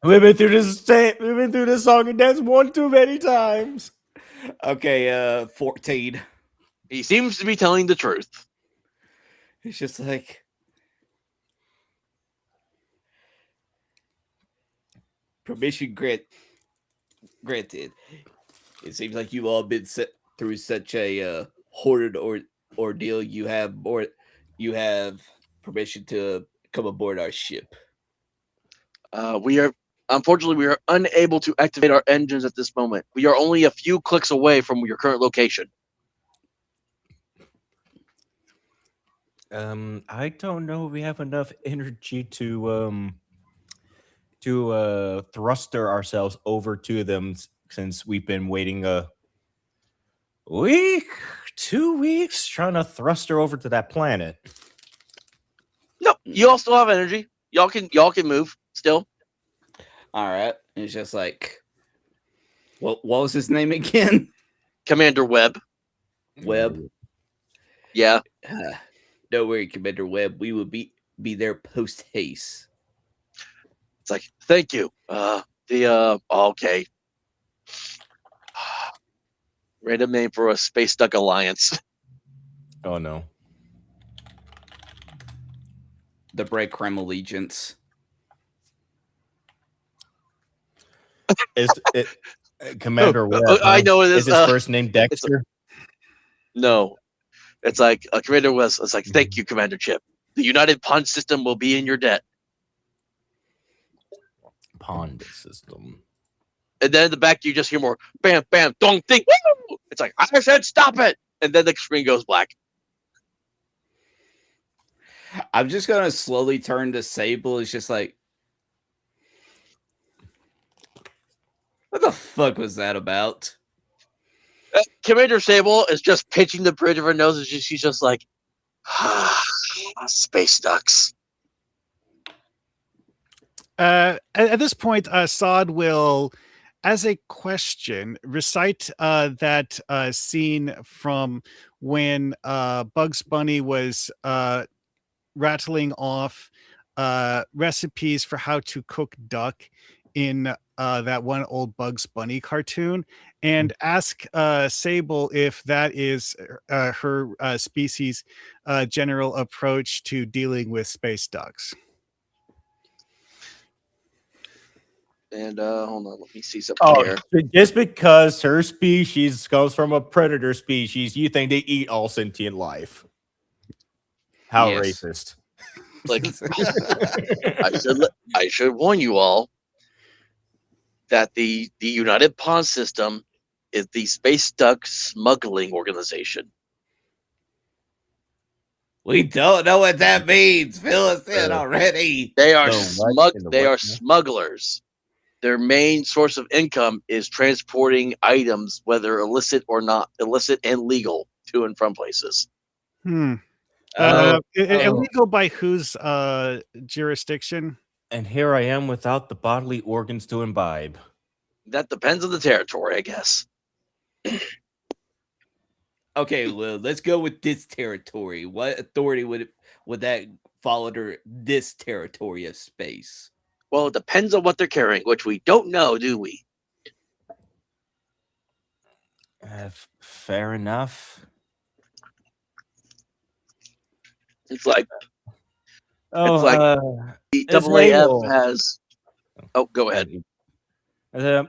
S3: We've been through this song and dance one too many times.
S2: Okay, 14.
S1: He seems to be telling the truth.
S2: It's just like permission granted. It seems like you've all been set through such a horrid ordeal. You have permission to come aboard our ship.
S1: We are unable to activate our engines at this moment. We are only a few clicks away from your current location.
S3: I don't know if we have enough energy to thruster ourselves over to them since we've been waiting a week, 2 weeks trying to thruster over to that planet.
S1: No, you all still have energy. Y'all can move still.
S2: All right. It's just like, what was his name again?
S1: Commander Webb.
S2: Webb.
S1: Yeah.
S2: Don't worry, Commander Webb. We will be there post haste.
S1: It's like, thank you. Okay. Random name for a Space Duck Alliance.
S3: Oh no.
S2: The Breadcrumb Allegiance.
S3: Is it Commander Webb?
S1: I know it is.
S3: Is his first name Dexter?
S1: No. It's like Commander West. It's like, thank you, Commander Chip. The United Pond System will be in your debt.
S3: Pond system.
S1: And then in the back, you just hear more bam, bam, dong, ding. Woo! It's like, I said, stop it. And then the screen goes black.
S2: I'm just going to slowly turn to Sable. It's just like, what the fuck was that about?
S1: Commander Sable is just pinching the bridge of her nose. She's just like, space ducks.
S4: At this point, Sod will, as a question, recite that scene from when Bugs Bunny was rattling off recipes for how to cook duck in that one old Bugs Bunny cartoon, and ask Sable if that is her species' general approach to dealing with space ducks.
S1: And hold on, let me see something here.
S3: Just because her species comes from a predator species, you think they eat all sentient life? How
S2: Yes.
S3: racist!
S1: Like, I should warn you all that the United Pond System is the space duck smuggling organization.
S2: We don't know what that means. Fill us in already.
S1: They are
S3: They are
S1: smugglers. Their main source of income is transporting items, whether illicit or not, illicit and legal, to and from places.
S4: Illegal by whose jurisdiction?
S3: And here I am without the bodily organs to imbibe.
S1: That depends on the territory, I guess.
S2: Okay, well, let's go with this territory. What authority would that fall under this territory of space?
S1: Well, it depends on what they're carrying, which we don't know, do we?
S3: Fair enough.
S1: It's like
S3: Oh,
S1: It's like- the AAF has. Oh, go ahead.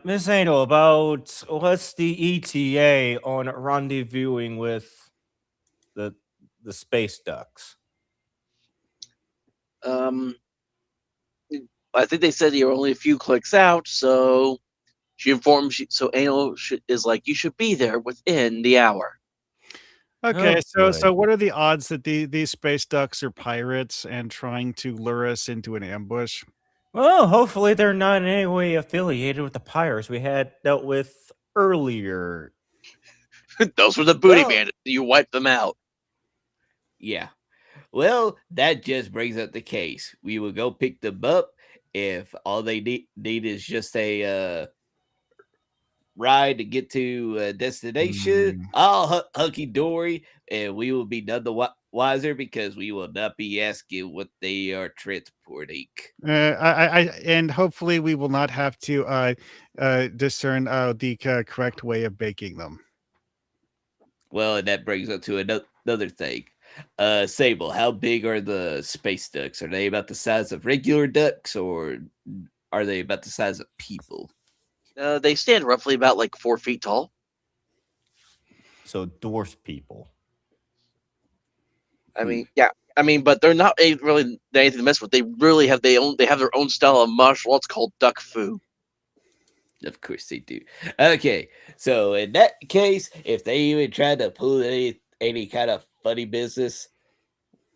S3: Miss Angel, about what's the ETA on rendezvousing with the space ducks?
S1: I think they said you're only a few clicks out, so she informed. So Anal is like, you should be there within the hour.
S4: Okay,
S3: Oh,
S4: so what are the odds that these space ducks are pirates and trying to lure us into an ambush?
S3: Well, hopefully they're not in any way affiliated with the pirates we had dealt with earlier.
S1: Those were the booty
S2: Well-
S1: bandits. You wiped them out.
S2: Yeah. Well, that just brings up the case. We will go pick them up if all they need is just a ride to get to a destination. All hunky dory, and we will be none the wiser because we will not be asking what they are transporting.
S4: And hopefully we will not have to discern the correct way of baking them.
S2: Well, and that brings up to another thing. Sable, how big are the space ducks? Are they about the size of regular ducks, or are they about the size of people?
S1: They stand roughly about like 4 feet tall.
S3: So dwarf people.
S1: I mean, yeah. I mean, but they're not really anything to mess with. They really have they have their own style of martial arts called duck fu.
S2: Of course they do. Okay, so in that case, if they even try to pull any kind of funny business,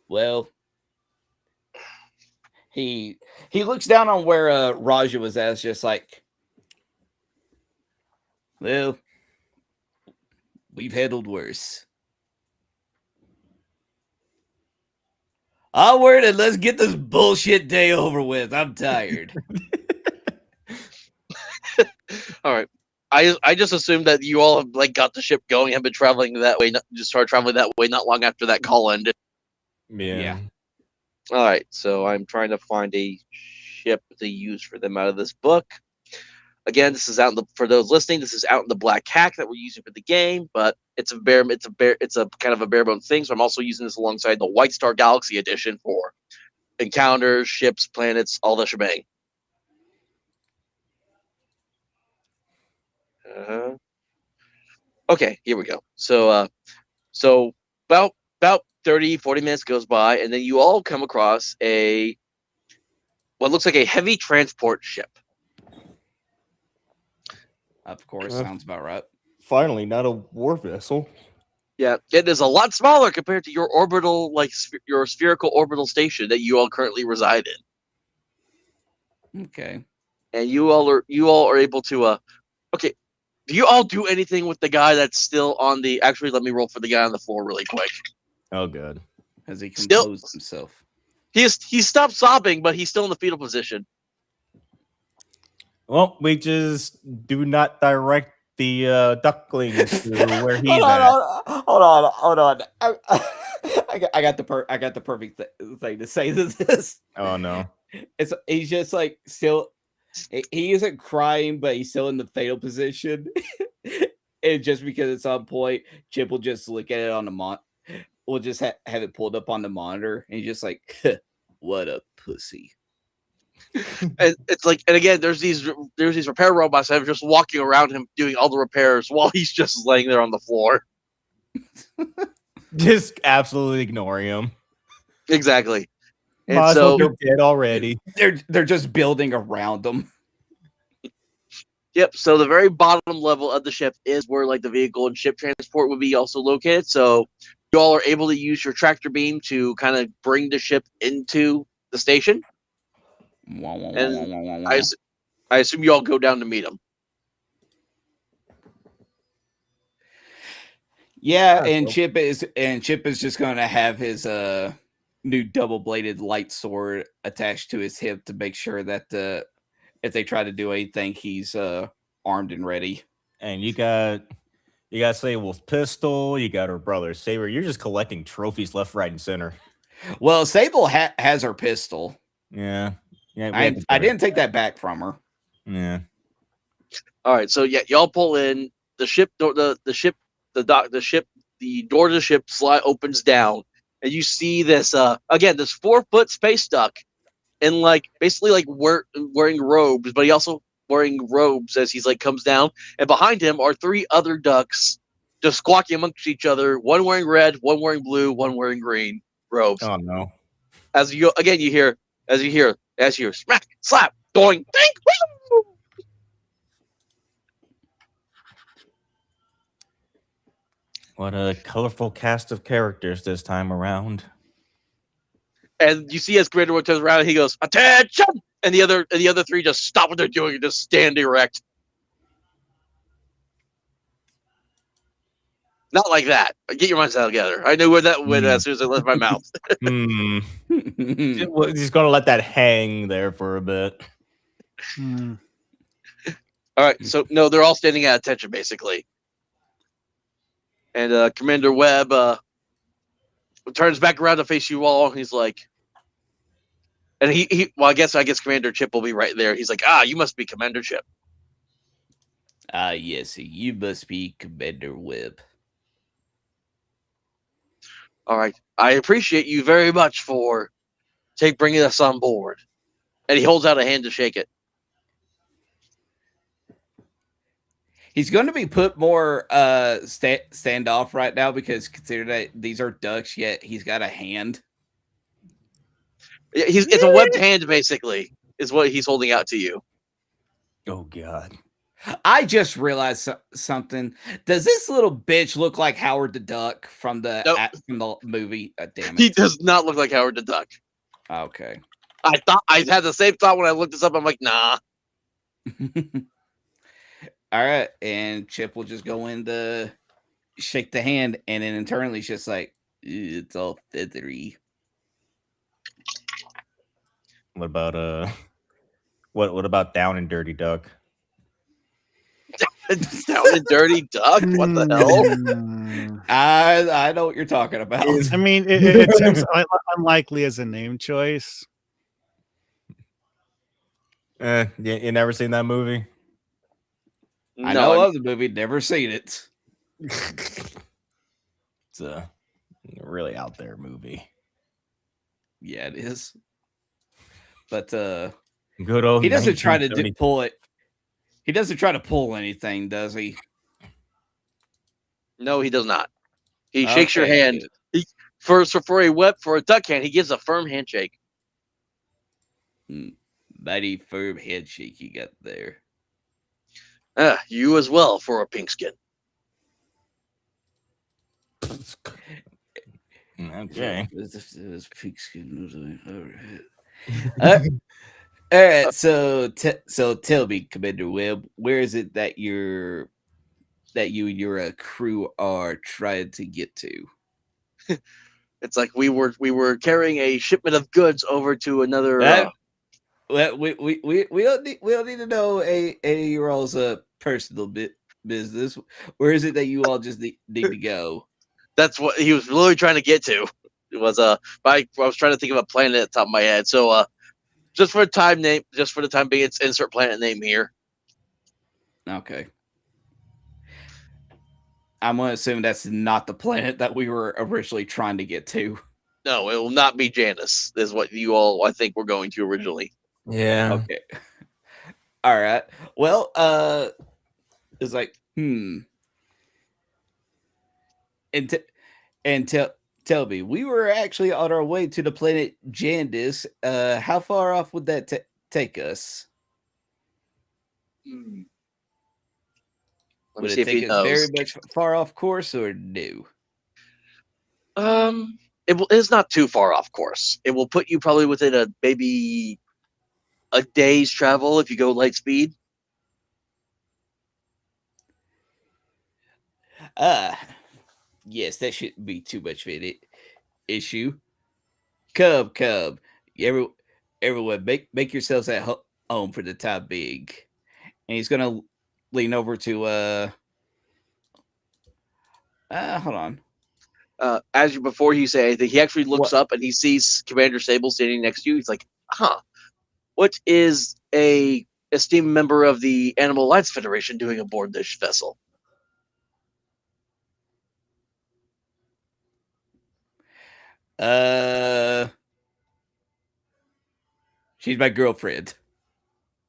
S2: well, he looks down on where Raja was at, just like, well, we've handled worse. Onward and let's get this bullshit day over with. I'm tired.
S1: All right. I just assumed that you all have like got the ship going, have been traveling that way, just started traveling that way not long after that call ended.
S3: Yeah.
S1: All right, so I'm trying to find a ship to use for them out of this book. Again, this is out in for those listening. This is out in the Black Hack that we're using for the game, but it's a kind of a bare bones thing. So I'm also using this alongside the White Star Galaxy edition for encounters, ships, planets, all the shebang. Okay, here we go. So about 30, 40 minutes goes by, and then you all come across what looks like a heavy transport ship.
S2: Of course, sounds about right.
S3: Finally, not a war vessel.
S1: Yeah, it is a lot smaller compared to your orbital, your spherical orbital station that you all currently reside in.
S2: Okay.
S1: And you all are able to okay. Do you all do anything with the guy that's still on the? Actually, let me roll for the guy on the floor really quick.
S3: Oh, good.
S2: Has he
S1: Still-
S2: composed himself?
S1: He stopped sobbing, but he's still in the fetal position.
S3: Well, we just do not direct the ducklings to where he's
S2: Hold
S3: at.
S2: on. I got the perfect thing to say to this.
S3: Oh no.
S2: He's just like still. He isn't crying, but he's still in the fatal position. And just because it's on point, Chip will just look at it on the We'll just have it pulled up on the monitor, and he's just like, "What a pussy."
S1: And it's like, and again, there's these repair robots that are just walking around him doing all the repairs while he's just laying there on the floor.
S3: Just absolutely ignoring him.
S1: Exactly. And
S3: Might as well
S1: so,
S3: be dead already.
S2: They're just building around them.
S1: yep. So the very bottom level of the ship is where like the vehicle and ship transport would be also located. So you all are able to use your tractor beam to kind of bring the ship into the station. And I assume you all go down to meet him.
S2: Yeah,
S3: Alright,
S2: and
S3: well.
S2: Chip is just going to have his new double-bladed light sword attached to his hip to make sure that if they try to do anything, he's armed and ready.
S3: And you got Sable's pistol. You got her brother Saber. You're just collecting trophies left, right, and center.
S2: Well, Sable has her pistol.
S3: Yeah. Yeah.
S2: I didn't take that back from her.
S3: Yeah.
S1: All right, so yeah, y'all pull in the ship door. The door to the ship slide opens down, and you see this again this 4-foot space duck, and like basically like wearing robes, but he also wearing robes as he's like comes down, and behind him are 3 other ducks just squawking amongst each other. One wearing red, one wearing blue, one wearing green robes.
S3: Oh no.
S1: As you go again, you hear smack, slap, doing, dink, woo!
S3: What a colorful cast of characters this time around.
S1: And you see as Commander turns around and he goes, "Attention!" And the other 3 just stop what they're doing and just stand erect. Not like that. Get your minds out together. I knew where that went as soon as I left my mouth.
S3: He's gonna let that hang there for a bit.
S4: Hmm.
S1: All right, so no, they're all standing at attention basically, and Commander Webb turns back around to face you all. And he's like, and well, I guess Commander Chip will be right there. He's like, you must be Commander Chip.
S2: Yes, you must be Commander Webb.
S1: All right, I appreciate you very much for bringing us on board. And he holds out a hand to shake it.
S2: He's going to be put more standoff right now because consider that these are ducks, yet he's got a hand.
S1: It's a webbed hand, basically, is what he's holding out to you.
S3: Oh God!
S2: I just realized something. Does this little bitch look like Howard the Duck from the movie? Damn it!
S1: He does not look like Howard the Duck.
S2: Okay.
S1: I had the same thought when I looked this up. I'm like, nah.
S2: All right, and Chip will just go in to shake the hand, and then internally he's just like, it's all feathery.
S3: What about what about Down and Dirty Duck?
S1: Down and Dirty Duck? What the hell?
S2: I know what you're talking about.
S4: I mean, it seems unlikely as a name choice.
S3: You never seen that movie?
S2: I know of the movie, never seen it.
S3: It's a really out there movie.
S2: Yeah, it is. But
S3: good old.
S2: He doesn't try to pull it. He doesn't try to pull anything, does he?
S1: No, he does not. He shakes your hand. For a duck hand, he gives a firm handshake.
S2: Mighty firm handshake you got there.
S1: You as well for a pink skin.
S3: Okay.
S2: Pink skin. All right. So tell me, Commander Webb, where is it that you and your crew are trying to get to?
S1: It's like we were carrying a shipment of goods over to another.
S2: Well, we don't need to know any of your all's personal business. Where is it that you all just need to go?
S1: That's what he was really trying to get to. It was I was trying to think of a planet at the top of my head. So just for the time being, it's insert planet name here.
S2: Okay. I'm gonna assume that's not the planet that we were originally trying to get to.
S1: No, it will not be Janus. Is what you all I think were going to originally.
S3: Yeah.
S2: Okay. All right. Well, it's like, And tell me, we were actually on our way to the planet Jandis. How far off would that take us? Would it take us very much far off course or no?
S1: It is not too far off course. It will put you probably within maybe a day's travel if you go light speed.
S2: Yes, that shouldn't be too much of an issue. Cub, everyone, make yourselves at home for the time being. And he's gonna lean over to hold on.
S1: Before you say anything, he actually looks up and he sees Commander Sable standing next to you. He's like, what is a esteemed member of the Animal Alliance Federation doing aboard this vessel?
S2: She's my girlfriend.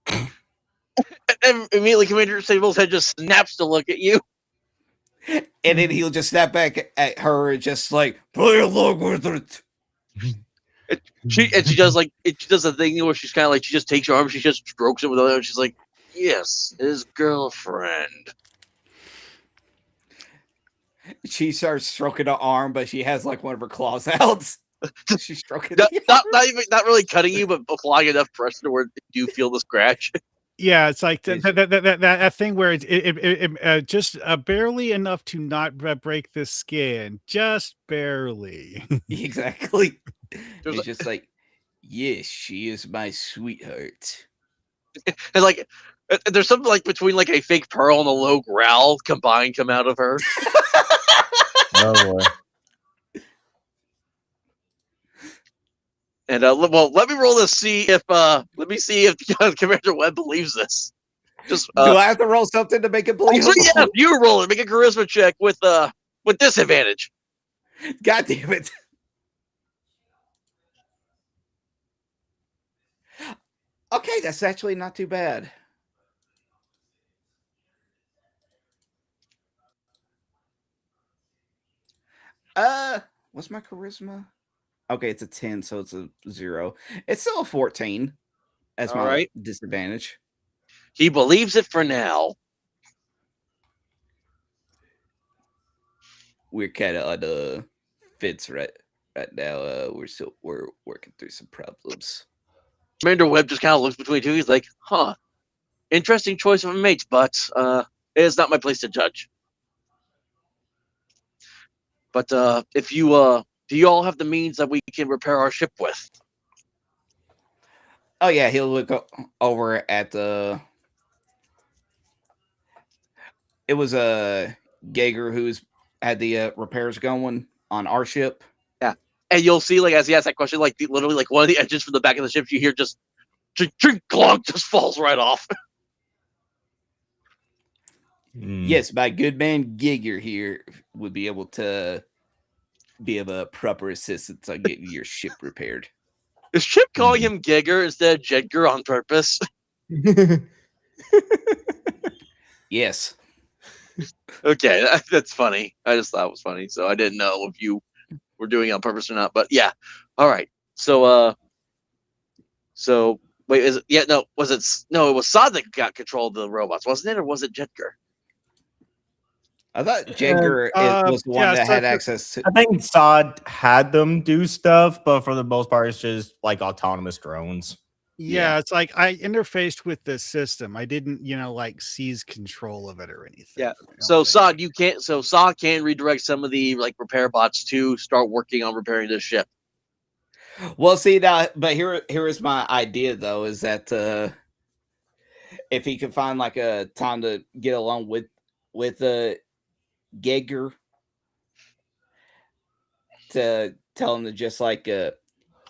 S1: And immediately Commander Sable's head just snaps to look at you.
S2: And then he'll just snap back at her and just like play along with it.
S1: She does a thing where she's kind of like, she just takes your arm, she just strokes it with her, and she's like, yes, his girlfriend.
S2: She starts stroking her arm, but she has like one of her claws out. She's stroking
S1: not really cutting you, but applying enough pressure to where you feel the scratch.
S4: Yeah, it's like
S2: It's-
S4: that thing where just barely enough to not break the skin, just barely.
S2: Exactly.
S1: There's
S2: It's just like, yes, she is my sweetheart.
S1: and like there's something like between like a fake pearl and a low growl combined come out of her.
S3: Oh boy.
S1: And well, let me roll this. Let me see if Commander Webb believes this. Just
S2: Do I have to roll something to make it believable?
S1: actually, yeah, you roll it. Make a charisma check with disadvantage.
S2: God damn it. Okay, that's actually not too bad. What's my charisma? Okay, it's a 10, so it's a 0. It's still a 14 as
S1: All
S2: my
S1: right.
S2: disadvantage.
S1: He believes it for now.
S2: We're kind of on the fence right now. We're working through some problems.
S1: Commander Webb just kind of looks between two. He's like, "Huh, interesting choice of a mate, but it is not my place to judge." But if you do you all have the means that we can repair our ship with?
S2: Oh yeah, he'll look over at the. It was Geiger who's had the repairs going on our ship.
S1: Yeah, and you'll see like as he asks that question, like literally like one of the engines from the back of the ship, you hear just drink glunk just falls right off.
S2: Yes, my good man Geiger here would be able to be of a proper assistance on getting your ship repaired.
S1: Is Chip calling him Geiger instead of Jedgar on purpose?
S2: Yes.
S1: Okay, that's funny. I just thought it was funny, so I didn't know if you were doing it on purpose or not. But yeah, all right. So wait, is it? Yeah, no, was it? No, it was Sod that got control of the robots, wasn't it, or was it Jedgar?
S2: I thought Jedgar was the one that had access to.
S3: I think Sod had them do stuff, but for the most part, it's just like autonomous drones.
S4: Yeah, it's like I interfaced with the system. I didn't, like seize control of it or anything.
S1: Yeah. So Sod, you can't. So Sod can redirect some of the like repair bots to start working on repairing this ship.
S2: Well, see now, but here is my idea though: is that if he could find like a time to get along with Geiger, to tell him to just like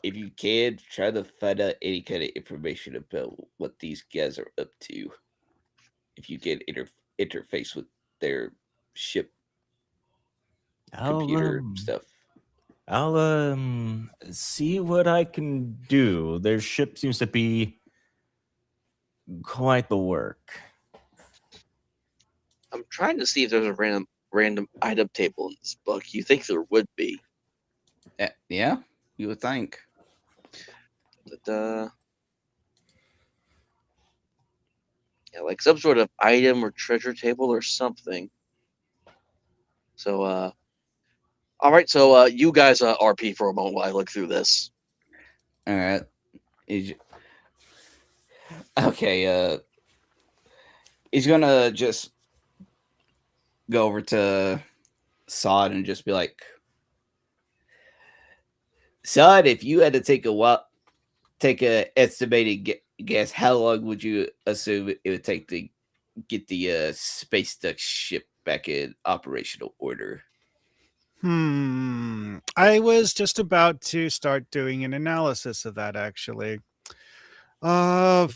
S2: if you can try to find out any kind of information about what these guys are up to, if you can interface with their ship computer stuff.
S3: I'll see what I can do. Their ship seems to be quite the work.
S1: I'm trying to see if there's a random item table in this book. You think there would be?
S2: Yeah, you would think.
S1: But, yeah, like some sort of item or treasure table or something. So, all right. So, you guys RP for a moment while I look through this.
S2: All right. Okay. He's gonna just go over to Sod and just be like, Sod, if you had to take a estimated guess, how long would you assume it would take to get the Space Duck ship back in operational order?
S4: I was just about to start doing an analysis of that, actually. I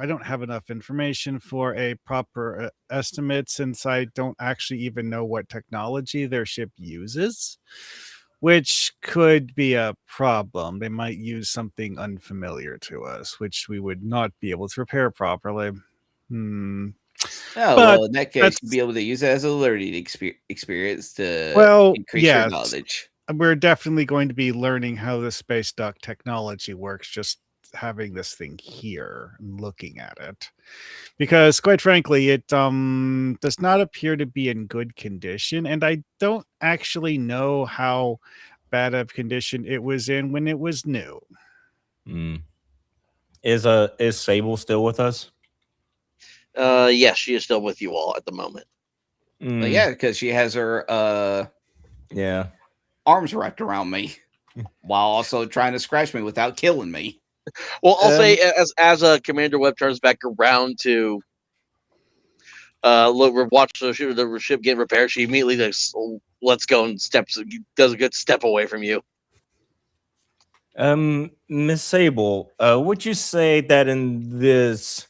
S4: don't have enough information for a proper estimate since I don't actually even know what technology their ship uses, which could be a problem. They might use something unfamiliar to us, which we would not be able to repair properly.
S2: Oh, well, in that case, you'd be able to use it as a learning experience to increase your knowledge.
S4: We're definitely going to be learning how the Space Duck technology works, just having this thing here and looking at it. Because, quite frankly, it does not appear to be in good condition, and I don't actually know how bad of condition it was in when it was new.
S3: Is Sable still with us?
S1: Yes, she is still with you all at the moment.
S2: But yeah, because she has her
S3: Yeah.
S2: arms wrapped around me while also trying to scratch me without killing me.
S1: Well, I'll say as Commander Webb turns back around to watch the ship get repaired, she immediately just lets go and does a good step away from you.
S3: Miss Sable, would you say that in this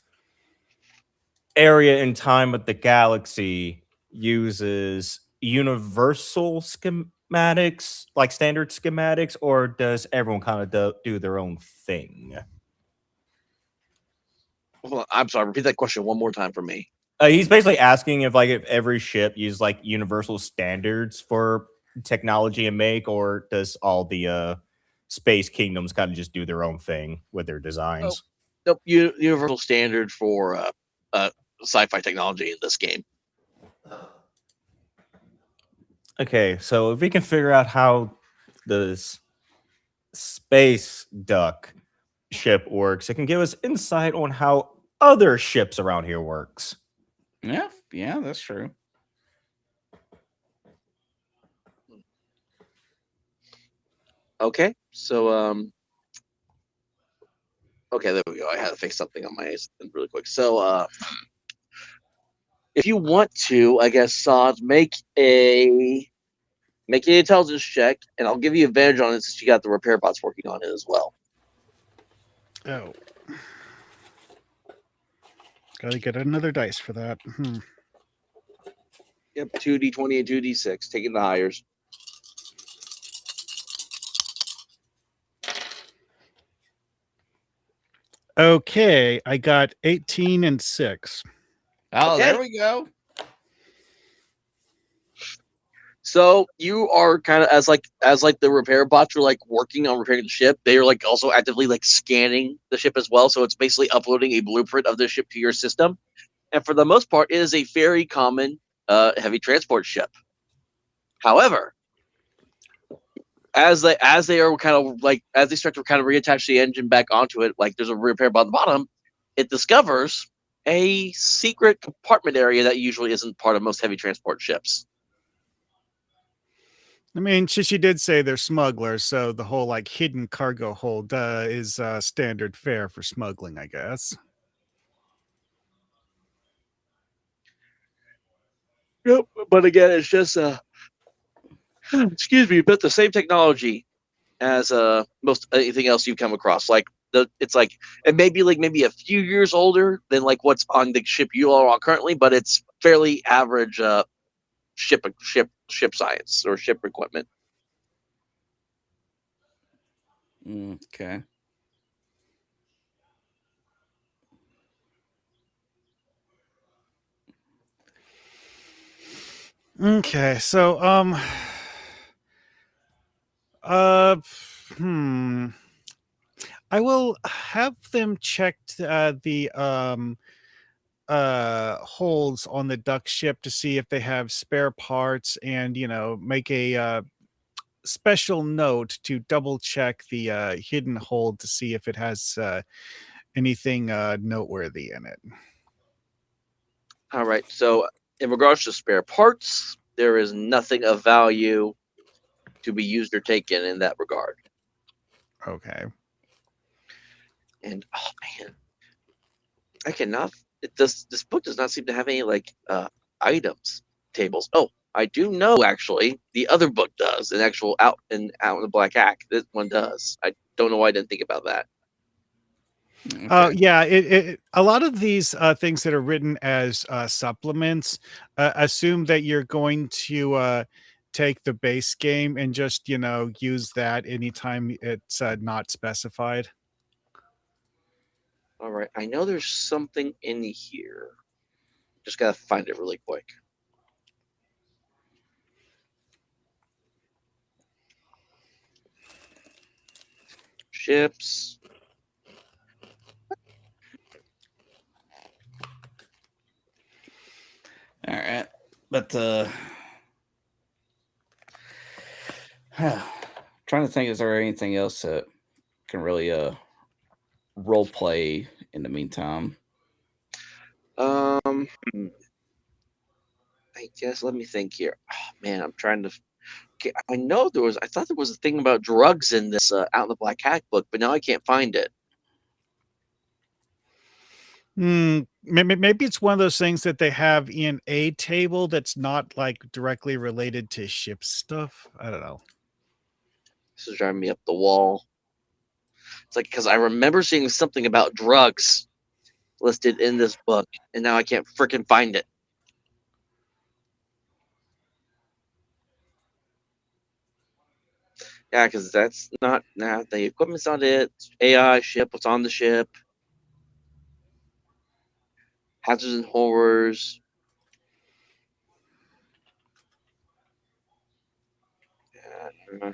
S3: area and time of the galaxy uses universal schematics, like standard schematics, or does everyone kind of do their own thing?
S1: Well, I'm sorry, repeat that question one more time for me.
S3: He's basically asking if every ship uses like universal standards for technology and make, or does all the space kingdoms kind of just do their own thing with their designs?
S1: Nope, universal standard for sci-fi technology in this game.
S3: Okay, so if we can figure out how this space duck ship works, it can give us insight on how other ships around here works.
S2: Yeah, that's true.
S1: Okay, so okay, there we go. I had to fix something on my really quick. So if you want to, I guess Sod, make an intelligence check, and I'll give you advantage on it since you got the repair bots working on it as well.
S4: Oh. Gotta get another dice for that.
S1: Yep, 2d20 and 2d6, taking the hires.
S4: Okay, I got 18 and 6.
S2: Oh,
S1: Okay.
S2: there we go.
S1: So you are kind of as the repair bots are working on repairing the ship. They are also actively scanning the ship as well. So it's basically uploading a blueprint of the ship to your system. And for the most part, it is a very common heavy transport ship. However, as they are kind of as they start to kind of reattach the engine back onto it, there's a repair bot on the bottom, it discovers a secret compartment area that usually isn't part of most heavy transport ships.
S4: I mean, she did say they're smugglers, so the whole hidden cargo hold is standard fare for smuggling, I guess.
S1: Yep, but again, it's just excuse me, but the same technology as most anything else you come across. It may be maybe a few years older than what's on the ship you are on currently, but it's fairly average ship science or ship equipment.
S2: Okay.
S4: Okay, so I will have them check the holds on the duck ship to see if they have spare parts, and make a special note to double check the hidden hold to see if it has anything noteworthy in it.
S1: All right, so in regards to spare parts, there is nothing of value to be used or taken in that regard.
S4: Okay.
S1: And oh man, I cannot. This book does not seem to have any items tables. Oh, I do know actually. The other book does an actual out in the Black Hack. This one does. I don't know why I didn't think about that.
S2: Okay.
S4: Yeah, a lot of these things that are written as supplements assume that you're going to take the base game and just use that anytime it's not specified.
S1: All right, I know there's something in here. Just gotta find it really quick. Ships.
S2: All right, but trying to think, is there anything else that can really role play in the meantime?
S1: I guess let me think here. Oh, man, I'm trying to. Okay, I know there was. I thought there was a thing about drugs in this Out in the Black Hack book, but now I can't find it.
S4: Maybe it's one of those things that they have in a table that's not like directly related to ship stuff. I don't know.
S1: This is driving me up the wall. It's like because I remember seeing something about drugs listed in this book, and now I can't freaking find it. Yeah, because that's not the equipment's not it. AI ship, what's on the ship, hazards and horrors. Yeah.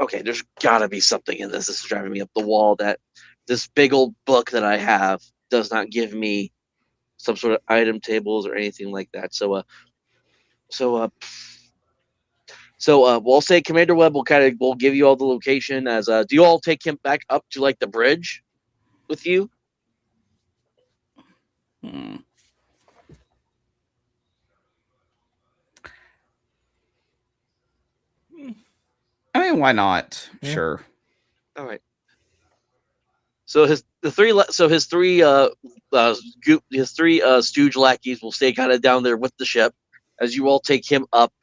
S1: Okay, there's gotta be something in this. This is driving me up the wall that this big old book that I have does not give me some sort of item tables or anything like that. We'll say Commander Webb will give you all the location as do you all take him back up to like the bridge with you?
S2: Hmm. I mean, why not?
S3: Yeah.
S2: Sure.
S1: All right. So his three stooge lackeys will stay kind of down there with the ship as you all take him up,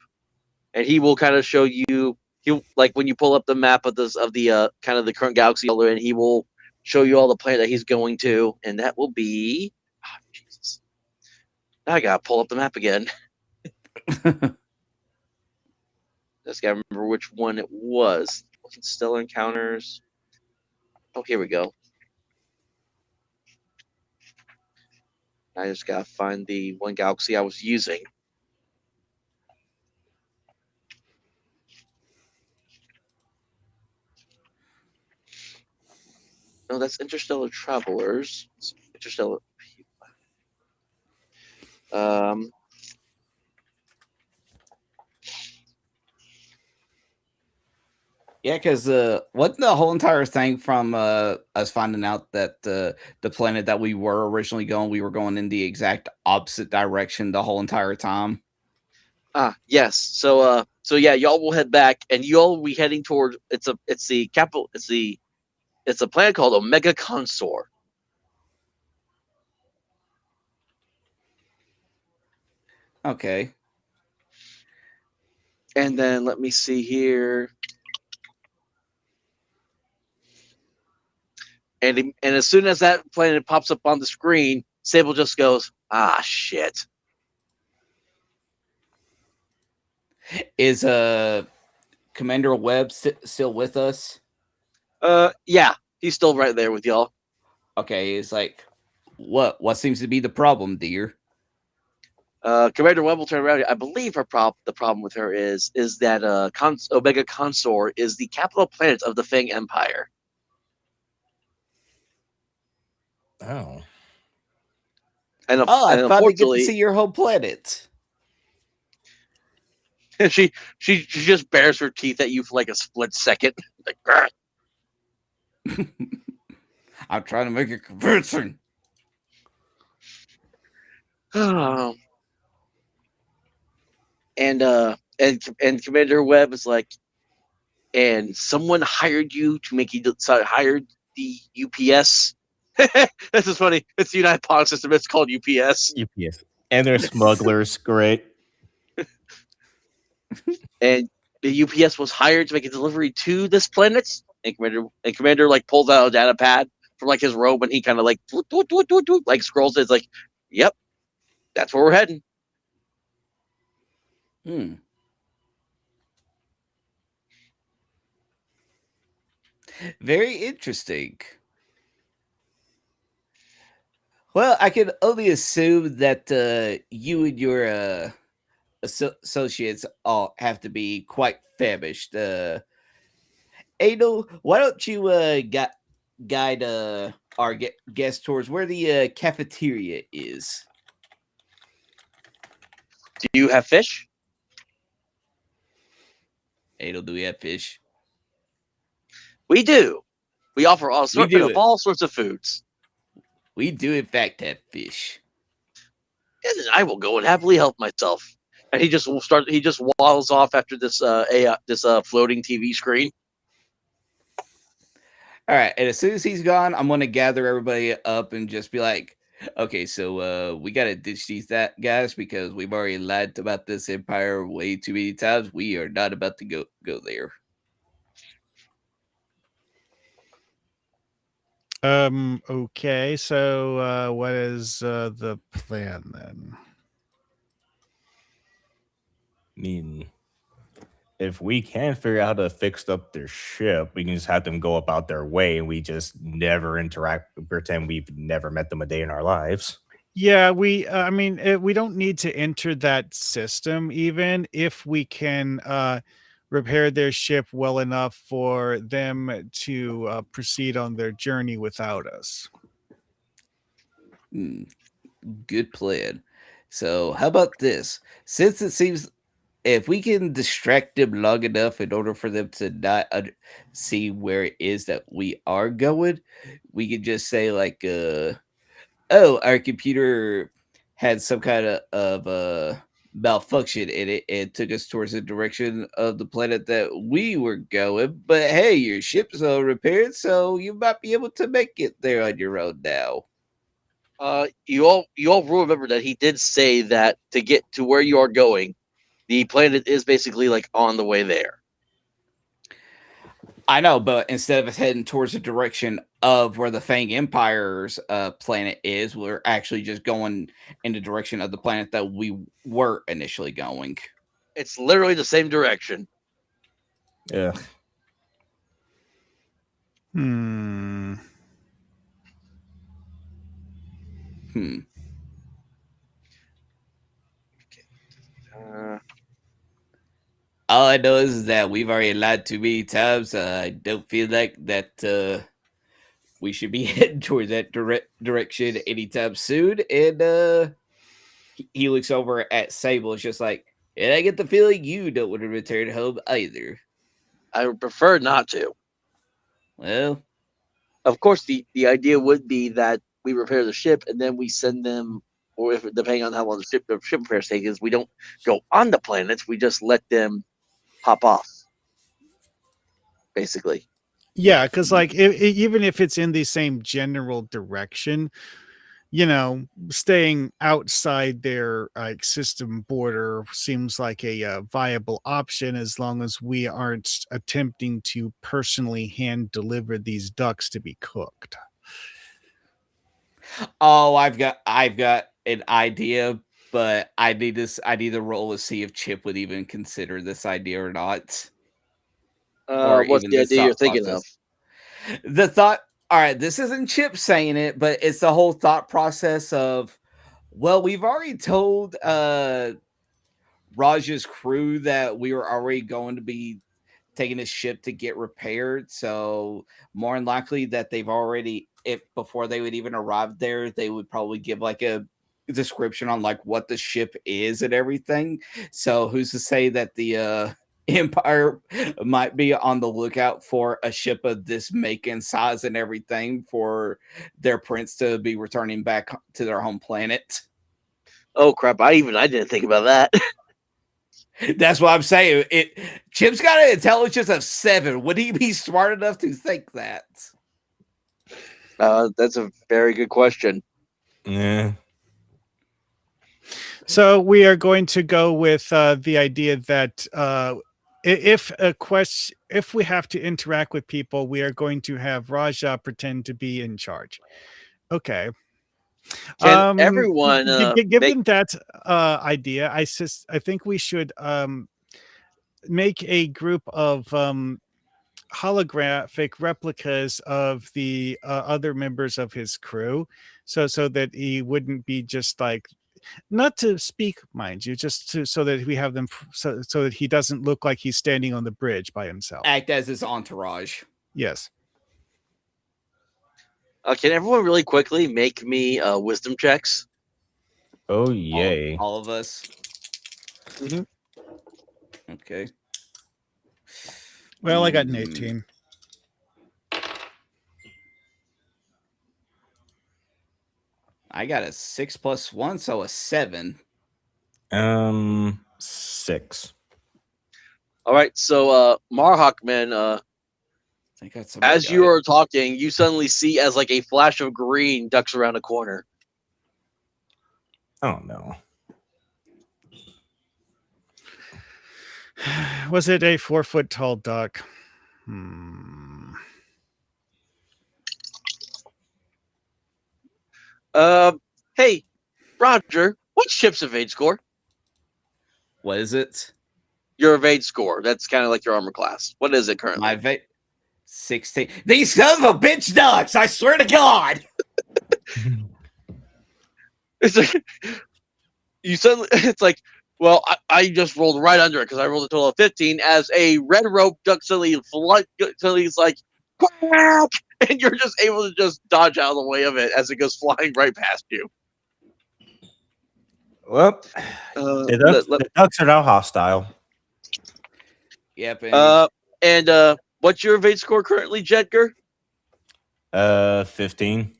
S1: and he will kind of show you. He'll like when you pull up the map of the kind of the current galaxy, and he will show you all the planet that he's going to, and that will be. Oh, Jesus. Now I gotta pull up the map again. Just gotta remember which one it was. Wasn't Stellar Encounters? Oh, here we go. I just gotta find the one galaxy I was using. No, that's Interstellar Travelers. Interstellar.
S2: Yeah, because wasn't the whole entire thing from us finding out that the planet that we were originally going, we were going in the exact opposite direction the whole entire time?
S1: Yes. So yeah, y'all will head back, and y'all will be heading toward. It's the capital. It's a planet called Omega Consor.
S2: Okay.
S1: And then let me see here. And as soon as that planet pops up on the screen, Sable just goes, "Ah, shit."
S2: Is Commander Webb still with us?
S1: Yeah, he's still right there with y'all.
S2: Okay, it's like, what seems to be the problem, dear?
S1: Commander Webb will turn around. I believe the problem with her is that Omega Consor is the capital planet of the Fang Empire.
S3: Oh.
S1: And
S2: I finally get to
S1: unfortunately,
S2: see your whole planet.
S1: she just bares her teeth at you for like a split second. Like, "Grr."
S2: I'm trying to make it convincing.
S1: Oh. And Commander Webb is like, and someone hired you to make you hired the UPS. This is funny. It's the United Pod System. It's called UPS.
S3: UPS. And they're smugglers. Great.
S1: And the UPS was hired to make a delivery to this planet. And Commander like pulls out a data pad from like his robe, and he kind of like like scrolls it. It's like, yep, that's where we're heading.
S2: Very interesting. Well, I can only assume that you and your associates all have to be quite famished. Adel, why don't you guide our guests towards where the cafeteria is?
S1: Do you have fish?
S2: Adel, do we have fish?
S1: We do. We offer all sorts
S2: do
S1: of
S2: it.
S1: all sorts of foods.
S2: We do, in fact, have fish.
S1: And then I will go and happily help myself. And he just waddles off after this floating TV screen.
S2: All right, and as soon as he's gone, I'm gonna gather everybody up and just be like, okay, so we gotta ditch these guys because we've already lied about this empire way too many times. We are not about to go there.
S4: Okay, so what is the plan then?
S3: I mean, if we can't figure out how to fix up their ship, we can just have them go about their way and we just never interact, pretend we've never met them a day in our lives.
S4: Yeah, we we don't need to enter that system even if we can repair their ship well enough for them to proceed on their journey without us.
S2: Good plan. So how about this? Since it seems if we can distract them long enough in order for them to not see where it is that we are going, we can just say like, "Oh, our computer had some kind of malfunction in it and took us towards the direction of the planet that we were going. But hey, your ship's all repaired, so you might be able to make it there on your own now."
S1: You all remember that he did say that to get to where you are going, the planet is basically like on the way there.
S2: I know, but instead of us heading towards the direction of where the Fang Empire's planet is, we're actually just going in the direction of the planet that we were initially going.
S1: It's literally the same direction.
S3: Yeah.
S2: Hmm. All I know is that we've already lied too many times. I don't feel like that we should be heading towards that direction anytime soon. And he looks over at Sable. It's just like, and I get the feeling you don't want to return home either.
S1: I would prefer not to.
S2: Well,
S1: of course, the idea would be that we repair the ship and then we send them, or if depending on how long the ship repairs take is, we don't go on the planets. We just let them hop off, basically.
S4: Yeah, because like even if it's in the same general direction, you know, staying outside their like system border seems like a viable option as long as we aren't attempting to personally hand deliver these ducks to be cooked.
S2: Oh, I've got an idea, but I need to roll to see if Chip would even consider this idea or not.
S1: What's the idea you're thinking of?
S2: The thought, all right, this isn't Chip saying it, but it's the whole thought process of, well, we've already told Raj's crew that we were already going to be taking his ship to get repaired. So more than likely that they've already, if before they would even arrive there, they would probably give like a description on like what the ship is and everything. So who's to say that the Empire might be on the lookout for a ship of this make and size and everything for their prince to be returning back to their home planet.
S1: Oh crap! I didn't think about that.
S2: That's what I'm saying. Chip's got an intelligence of 7. Would he be smart enough to think that?
S1: That's a very good question.
S3: Yeah.
S4: So we are going to go with the idea that if we have to interact with people, we are going to have Raja pretend to be in charge. Okay.
S1: Can everyone
S4: given that idea, I think we should make a group of holographic replicas of the other members of his crew, so that he wouldn't be just like, not to speak, mind you, just so that we have them so that he doesn't look like he's standing on the bridge by himself.
S2: Act as his entourage.
S4: Yes.
S1: Can everyone really quickly make me wisdom checks?
S3: Oh, yay.
S2: All of us.
S1: Mm-hmm.
S2: Okay.
S4: Well, I got an 18.
S2: I got a 6 + 1, so a 7.
S3: 6.
S1: All right, so Marhawkman,
S2: I think that's somebody
S1: as
S2: got
S1: you
S2: it.
S1: are talking, you suddenly see as like a flash of green ducks around a corner.
S3: Oh no.
S4: Was it a 4-foot tall duck?
S1: Hey, Roger, what's Chip's evade score?
S2: What is it?
S1: Your evade score. That's kind of like your armor class. What is it currently?
S2: My va 16. These son of a bitch ducks! I swear to God!
S1: It's like you suddenly. It's like, well, I just rolled right under it because I rolled a total of 15. As a red rope duck suddenly he's like, quack, and you're just able to just dodge out of the way of it as it goes flying right past you.
S3: Well, the ducks are now hostile.
S2: Yep.
S1: And what's your evade score currently, Jedgar?
S3: 15.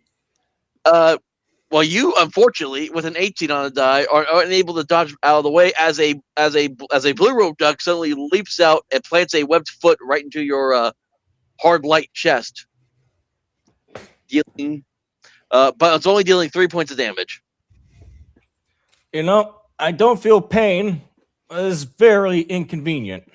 S1: Well, you unfortunately, with an 18 on the die, are unable to dodge out of the way as a blue rope duck suddenly leaps out and plants a webbed foot right into your hard light chest, dealing. But it's only dealing 3 points of damage.
S3: You know, I don't feel pain. It's very inconvenient.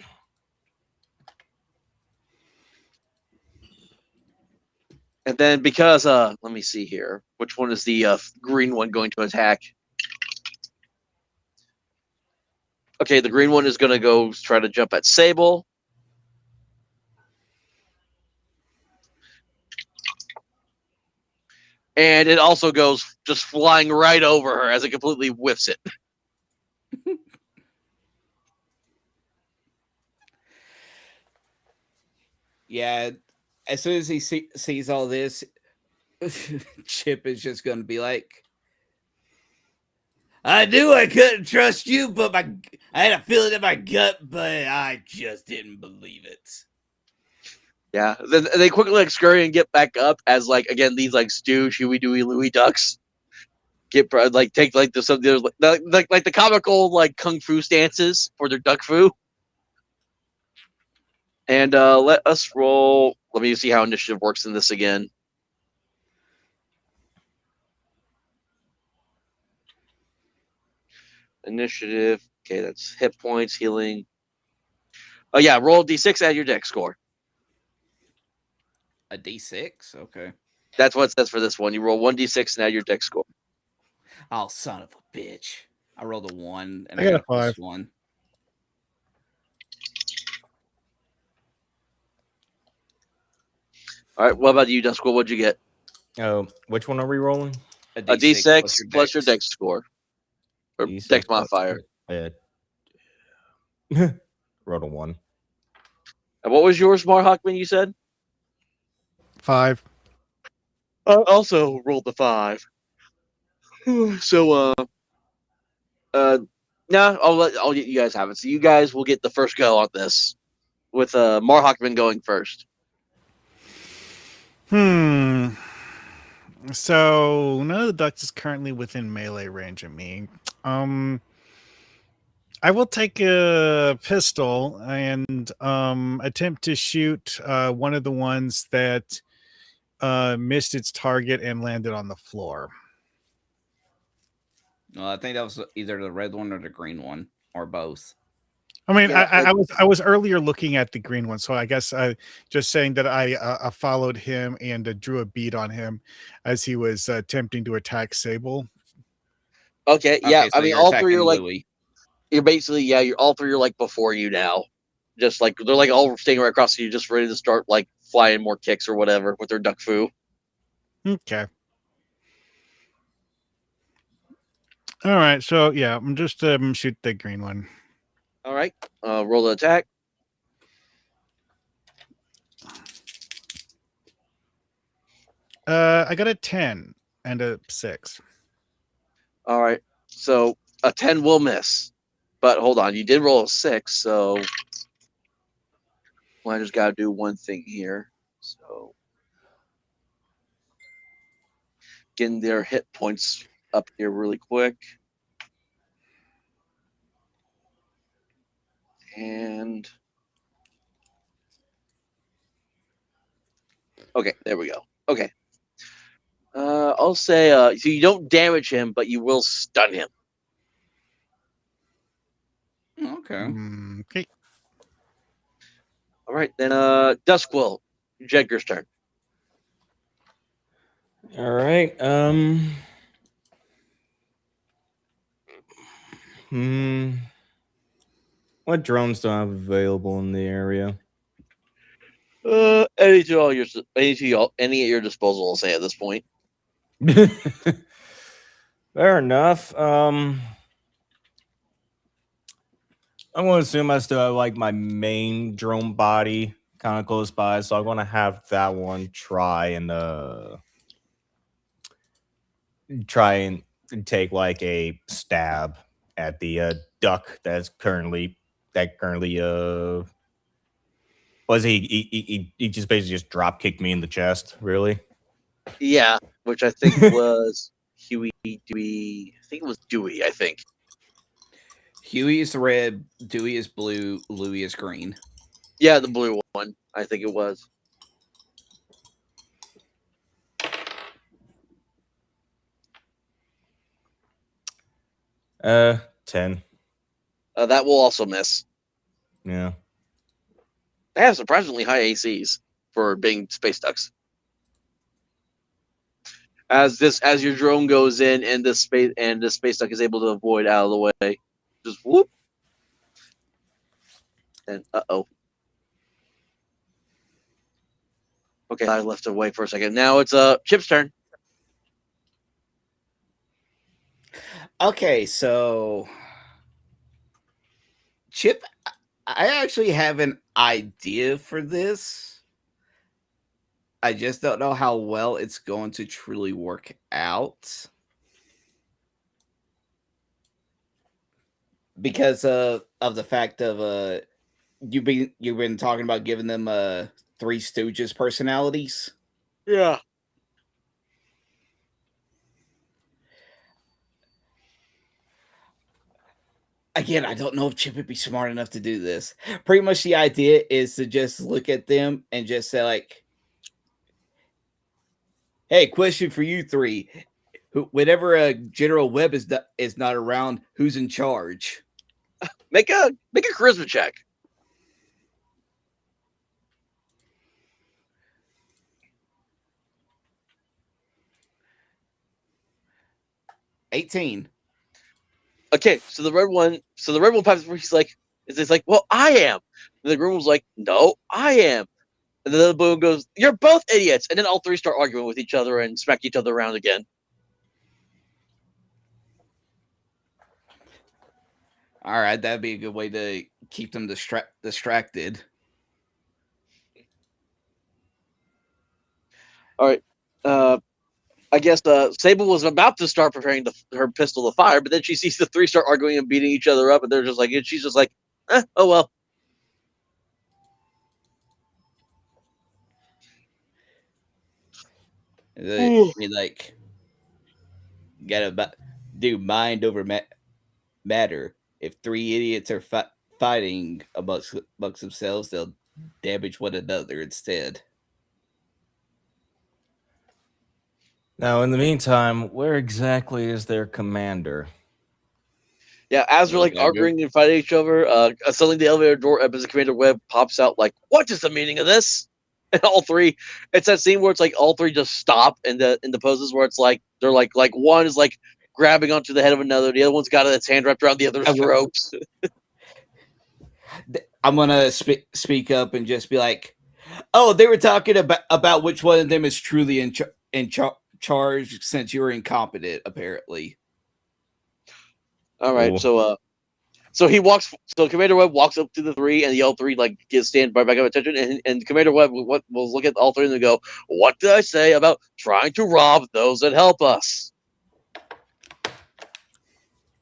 S1: And then because let me see here, which one is the green one going to attack? Okay, the green one is going to go try to jump at Sable. And it also goes just flying right over her as it completely whiffs it.
S2: Yeah, as soon as he sees all this, Chip is just going to be like, I knew I couldn't trust you, but I had a feeling in my gut, but I just didn't believe it.
S1: Yeah, then they quickly like scurry and get back up as like again these like stew Huey Dewey Louie ducks get like take like the some like the comical like kung fu stances for their duck fu. And let us roll. Let me see how initiative works in this again. Initiative. Okay, that's hit points, healing. Oh yeah, roll d6, add your dex score.
S2: A D6? Okay.
S1: That's what it says for this one. You roll 1d6 and add your dex score.
S2: Oh, son of a bitch. I rolled a 1 and
S4: I
S2: I
S4: got
S2: got
S4: a
S2: a
S4: 5.
S2: +1.
S1: All right, what about you, Duskwell? What'd you get?
S3: Oh, which one are we rolling?
S1: A d6 plus your dex score. Or
S3: D6
S1: dex
S3: plus-
S1: modifier.
S3: Rolled a 1.
S1: And what was yours, Marhawkman, you said?
S4: 5.
S1: Also rolled the 5. So, I'll let you guys have it. So you guys will get the first go on this, with Marhawkman going first.
S4: So none of the ducks is currently within melee range of me. I will take a pistol and attempt to shoot one of the ones that missed its target and landed on the floor.
S2: Well, I think that was either the red one or the green one, or both.
S4: I mean,
S1: Yeah,
S4: I was earlier looking at the green one, so I guess just saying that I followed him and drew a bead on him as he was attempting to attack Sable.
S1: Okay, yeah.
S2: Okay, so
S1: I mean,
S2: you're
S1: all three
S2: attacking
S1: are like
S2: Louis.
S1: you're basically you're all three are like before you now. Just like they're like all staying right across you, just ready to start like flying more kicks or whatever with their duck foo.
S4: Okay. All right. So yeah, I'm just shoot the green one.
S1: All right, roll the attack.
S4: I got a 10 and a 6.
S1: All right, so a 10 will miss, but hold on, you did roll a 6, so I just gotta do one thing here. So getting their hit points up here really quick. And okay, there we go. Okay. I'll say so you don't damage him, but you will stun him.
S2: Okay.
S4: Okay.
S1: All right, then Duskwill, Jedgar's turn.
S3: All right. What drones do I have available in the area?
S1: Any at your disposal, I'll say at this point.
S3: Fair enough. I'm going to assume I still have like my main drone body kind of close by, so I'm going to have that one try and take like a stab at the duck that's currently was he just basically just drop kicked me in the chest, really?
S1: Yeah, which I think was Huey, Dewey. I think it was Dewey. I think.
S2: Huey is red, Dewey is blue, Louie is green.
S1: Yeah, the blue one. I think it was.
S3: 10.
S1: That will also miss.
S3: Yeah.
S1: They have surprisingly high ACs for being space ducks. As your drone goes in and the space duck is able to avoid out of the way, just whoop. And okay, I left it away for a second. Now it's Chip's turn.
S2: Okay, so Chip, I actually have an idea for this. I just don't know how well it's going to truly work out. Because of the fact of you've been talking about giving them Three Stooges personalities.
S1: Yeah.
S2: Again, I don't know if Chip would be smart enough to do this. Pretty much the idea is to just look at them and just say like, hey, question for you three. Whenever General Webb is not around, who's in charge?
S1: Make a charisma check.
S2: $18.
S1: Okay, so the red one pops up. He's like, it's like, well, I am. And the green one's like, no, I am. And then the blue one goes, you're both idiots. And then all three start arguing with each other and smack each other around again.
S2: All right, that'd be a good way to keep them distracted.
S1: All right. I guess Sable was about to start preparing her pistol to fire, but then she sees the three start arguing and beating each other up, and they're just like, and she's just like, oh well.
S2: You like, gotta do mind over matter. If three idiots are fighting amongst themselves, they'll damage one another instead.
S3: Now, in the meantime, where exactly is their commander?
S1: Yeah, as they're like arguing and fighting each other, suddenly the elevator door opens and Commander Webb pops out like, what is the meaning of this? And all three, it's that scene where it's like all three just stop in the poses where it's like they're like one is like grabbing onto the head of another, the other one's got its hand wrapped around the other's throat.
S2: I'm gonna speak up and just be like, oh, they were talking about which one of them is truly in charge since you're incompetent, apparently.
S1: All right, so Commander Webb walks up to the three, and the all three like stand by back up attention, and Commander Webb will look at all three and go, "What did I say about trying to rob those that help us?"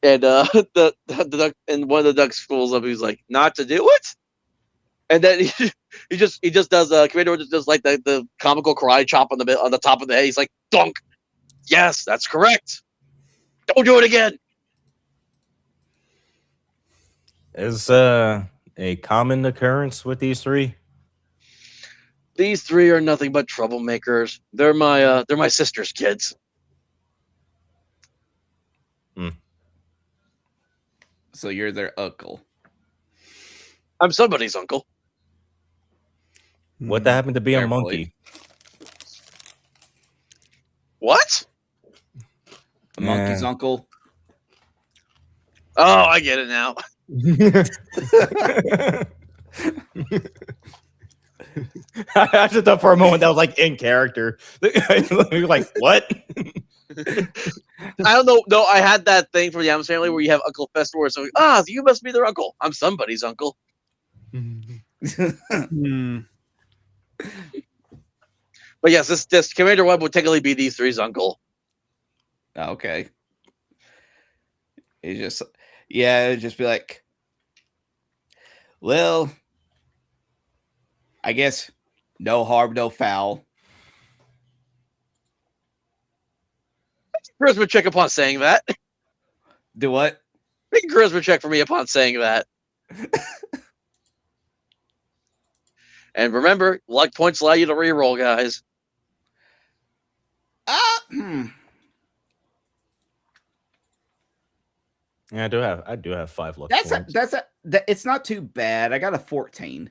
S1: And the duck and one of the ducks schools up. He's like, "Not to do it," and then he just does Commander Webb just does like the comical karate chop on the top of the head. He's like, "Dunk." Yes, that's correct. Don't do it again.
S3: Is a common occurrence with these three?
S1: These three are nothing but troublemakers. They're my sister's kids.
S2: So you're their uncle.
S1: I'm somebody's uncle.
S3: What that happened to be a
S2: Fair
S3: monkey?
S1: What?
S2: A monkey's
S3: Yeah.
S2: uncle.
S1: Oh, I get it now.
S3: I just thought for a moment that was like in character. You're like, what?
S1: I don't know. No, I had that thing from the Addams Family where you have Uncle Fester, where it's like, you must be their uncle. I'm somebody's uncle.
S4: Hmm.
S1: But yes, this Commander Webb would technically be these three's uncle.
S2: Okay. It'd just be like, well, I guess no harm, no foul.
S1: Charisma check upon saying that.
S2: Do what?
S1: Make a charisma check for me upon saying that. And remember, luck points allow you to reroll, guys.
S3: Yeah, I do have 5 luck
S2: That's
S3: points.
S2: it's not too bad. I got a 14.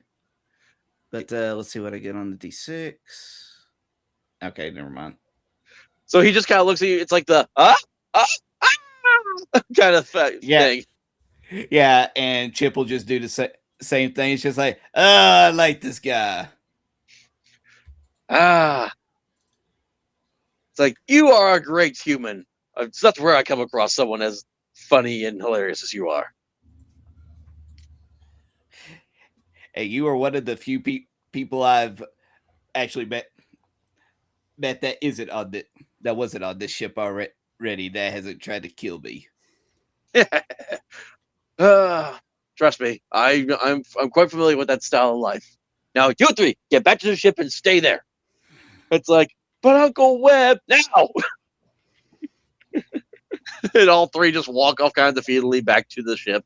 S2: But let's see what I get on the D6. Okay, never mind.
S1: So he just kind of looks at you. It's like the kind of thing.
S2: Yeah, and Chip will just do the same thing. It's just like, I like this guy.
S1: It's like, you are a great human. It's not where I come across someone as funny and hilarious as you are.
S2: Hey, you are one of the few people I've actually met that wasn't on this ship already that hasn't tried to kill me.
S1: Trust me, I'm quite familiar with that style of life. Now, you three, get back to the ship and stay there. It's like, but Uncle Webb, now! And all three just walk off kind of defeatedly back to the ship.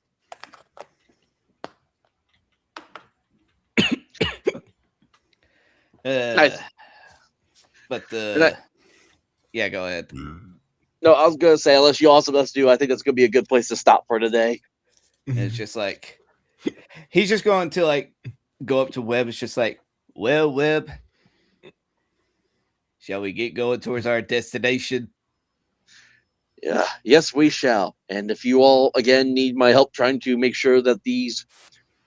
S1: Nice.
S2: But yeah, go ahead.
S1: No, I was gonna say, unless you also must do, I think that's gonna be a good place to stop for today.
S2: And it's just like he's just going to like go up to Webb. It's just like, well, Webb, shall we get going towards our destination?
S1: Yeah, yes, we shall. And if you all again need my help trying to make sure that these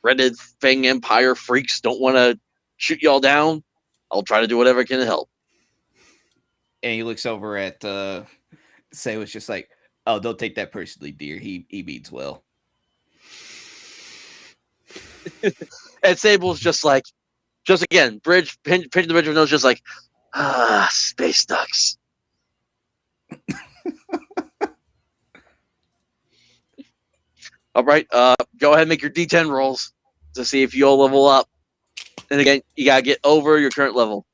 S1: Reddit Fang Empire freaks don't want to shoot y'all down, I'll try to do whatever I can to help.
S2: And he looks over at Sable. It's just like, oh, don't take that personally, dear. He means well.
S1: And Sable's just like, just again, pinch the bridge of nose, just like, space ducks. All right, go ahead and make your D10 rolls to see if you all level up. And again, you gotta get over your current level.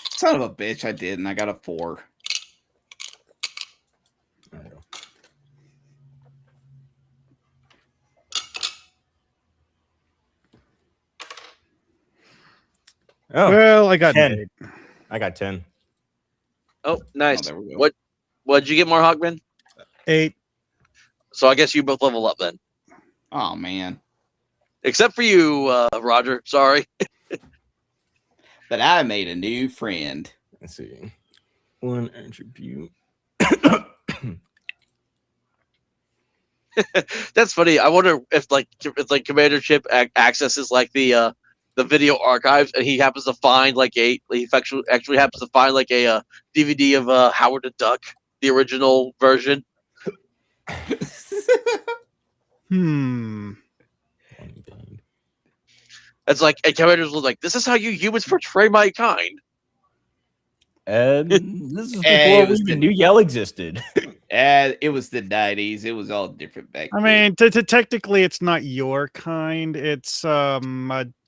S2: Son of a bitch, I did, and I got a 4.
S3: Oh,
S4: Well, I got
S3: 10.
S4: 8.
S3: I got 10.
S1: Oh, nice.
S2: there we go.
S1: What'd you get, more Hogman?
S4: 8.
S1: So I guess you both level up then.
S2: Oh man.
S1: Except for you, Roger. Sorry.
S2: But I made a new friend.
S3: Let's see. One attribute.
S1: That's funny. I wonder if Commander Chip accesses like the video archives, and he happens to find he actually happens to find like a DVD of Howard the Duck, the original version. It's like, and Commanders was like, "This is how you humans portray my kind."
S3: And this is before we even knew Yell existed.
S2: And it was the 90s. It was all different back then.
S4: I mean, technically, it's not your kind. It's a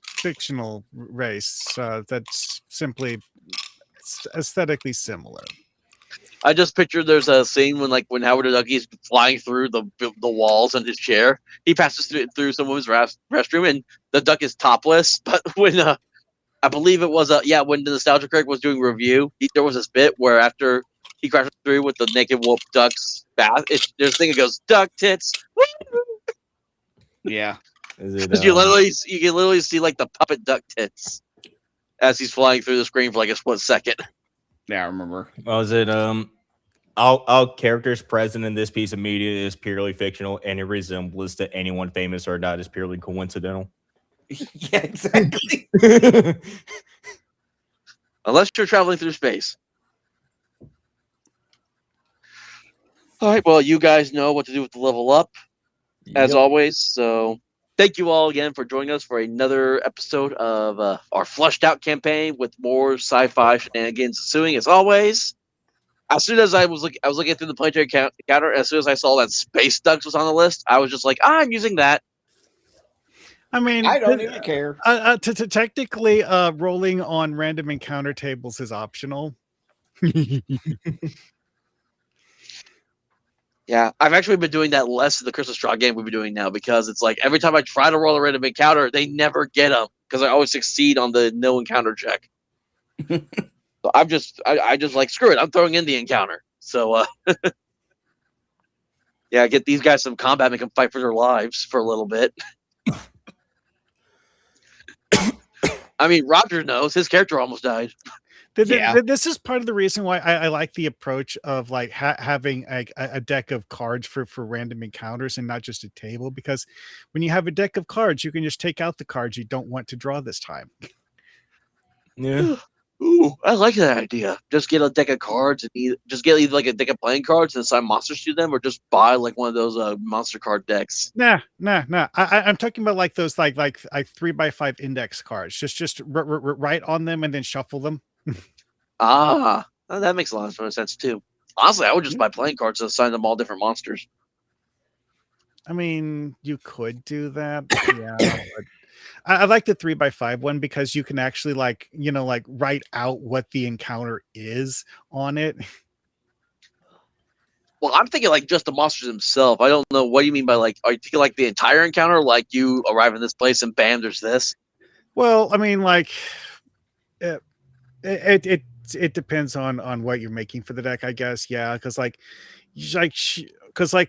S4: fictional race that's simply aesthetically similar.
S1: I just pictured there's a scene when Howard the Duck is flying through the walls in his chair. He passes through some woman's restroom, and the duck is topless. But when I believe it was when the Nostalgia Critic was doing review, there was this bit where after he crashes through with the naked wolf duck's bath, there's a thing that goes duck tits.
S2: Yeah.
S3: Is it,
S1: You can literally see like the puppet duck tits as he's flying through the screen for like a split second.
S2: Yeah, I remember.
S3: Was it all characters present in this piece of media is purely fictional, and any resemblance to anyone famous or not is purely coincidental?
S2: Yeah, exactly.
S1: Unless you're traveling through space. All right, well, you guys know what to do with the level up, as always. So thank you all again for joining us for another episode of our Flushed Out campaign with more sci-fi shenanigans ensuing, as always. As soon as I was looking through the planetary counter, as soon as I saw that Space Ducks was on the list, I was just like, I'm using that.
S4: I mean,
S2: I don't even care.
S4: Technically, rolling on random encounter tables is optional.
S1: Yeah, I've actually been doing that less in the Crystal Straw game we've been doing now, because it's like every time I try to roll a random encounter, they never get them because I always succeed on the no encounter check. So I just like, screw it, I'm throwing in the encounter. So yeah, get these guys some combat, make them fight for their lives for a little bit. I mean, Roger knows his character almost died.
S4: This is part of the reason why I like the approach of like having a deck of cards for random encounters and not just a table, because when you have a deck of cards, you can just take out the cards you don't want to draw this time.
S3: Yeah.
S1: Ooh, I like that idea. Just get a deck of cards and just get either like a deck of playing cards and assign monsters to them, or just buy like one of those monster card decks.
S4: Nah. I'm talking about like those like 3x5 index cards. Just write on them and then shuffle them.
S1: That makes a lot of sense too. Honestly, I would just buy playing cards and assign them all different monsters.
S4: I mean, you could do that. Yeah. But I like the 3x5 one because you can actually like write out what the encounter is on it.
S1: Well, I'm thinking like just the monsters themselves. I don't know. What do you mean by like, are you thinking like the entire encounter? Like you arrive in this place and bam, there's this?
S4: Well, I mean, like it depends on what you're making for the deck, I guess. Yeah, because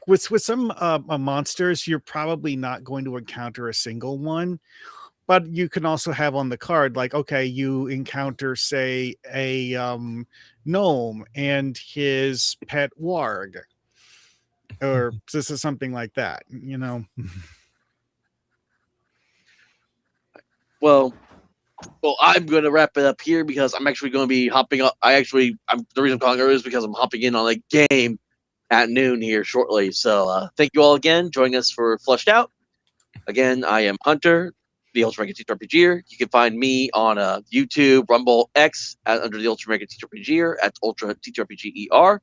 S4: with some monsters, you're probably not going to encounter a single one, but you can also have on the card like, okay, you encounter say a gnome and his pet warg, or this is something like that,
S1: Well, I'm going to wrap it up here because I'm actually going to be hopping up. The reason I'm calling early is because I'm hopping in on a game at noon here shortly. So thank you all again joining us for Flushed Out. Again, I am Hunter, the Ultra Mega Teacher RPGer. You can find me on YouTube, Rumble, X under the Ultra Mega Teacher RPGer at Ultra Teacher RPGer.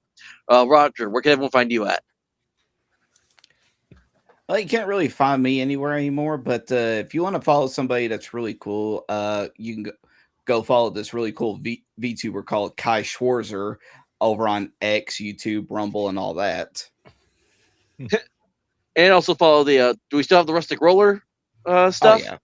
S1: Roger, where can everyone find you at?
S2: Well, you can't really find me anywhere anymore, but if you want to follow somebody that's really cool, you can go follow this really cool VTuber called Kai Schwarzer over on X, YouTube, Rumble, and all that.
S1: And also follow the, do we still have the Rustic Roller stuff?
S2: Oh,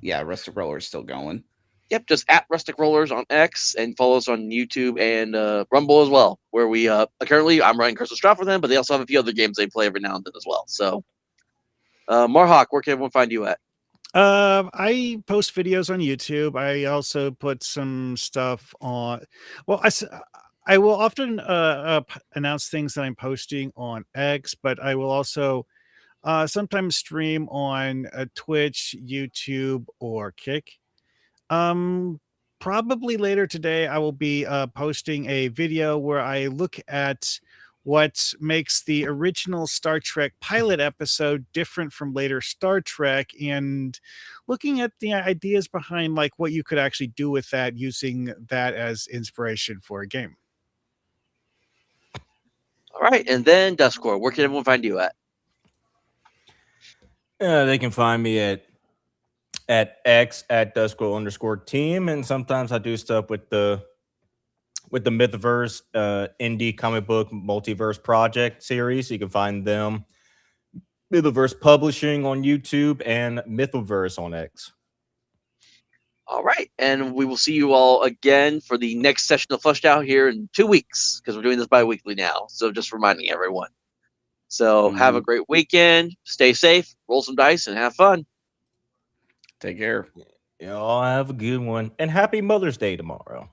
S2: yeah, Rustic Roller is still going.
S1: Yep, just at Rustic Rollers on X, and follow us on YouTube and Rumble as well, where we currently I'm running Crystal Straw for them, but they also have a few other games they play every now and then as well. So Marhawk, where can everyone find you at?
S4: I post videos on YouTube. I also put some stuff on. Well, I will often announce things that I'm posting on X, but I will also sometimes stream on Twitch, YouTube, or Kick. Probably later today, I will be posting a video where I look at what makes the original Star Trek pilot episode different from later Star Trek, and looking at the ideas behind like what you could actually do with that, using that as inspiration for a game.
S1: All right, and then Duskcore, where can everyone find you at?
S3: They can find me at X at Duskcore _team, and sometimes I do stuff with the with the Mythiverse indie comic book multiverse project series. You can find them Mythiverse Publishing on YouTube and Mythiverse on X.
S1: All right, and we will see you all again for the next session of Flushed Out here in 2 weeks because we're doing this bi-weekly now. So just reminding everyone. So have a great weekend. Stay safe, roll some dice, and have fun.
S2: Take care.
S3: Y'all have a good one, and happy Mother's Day tomorrow.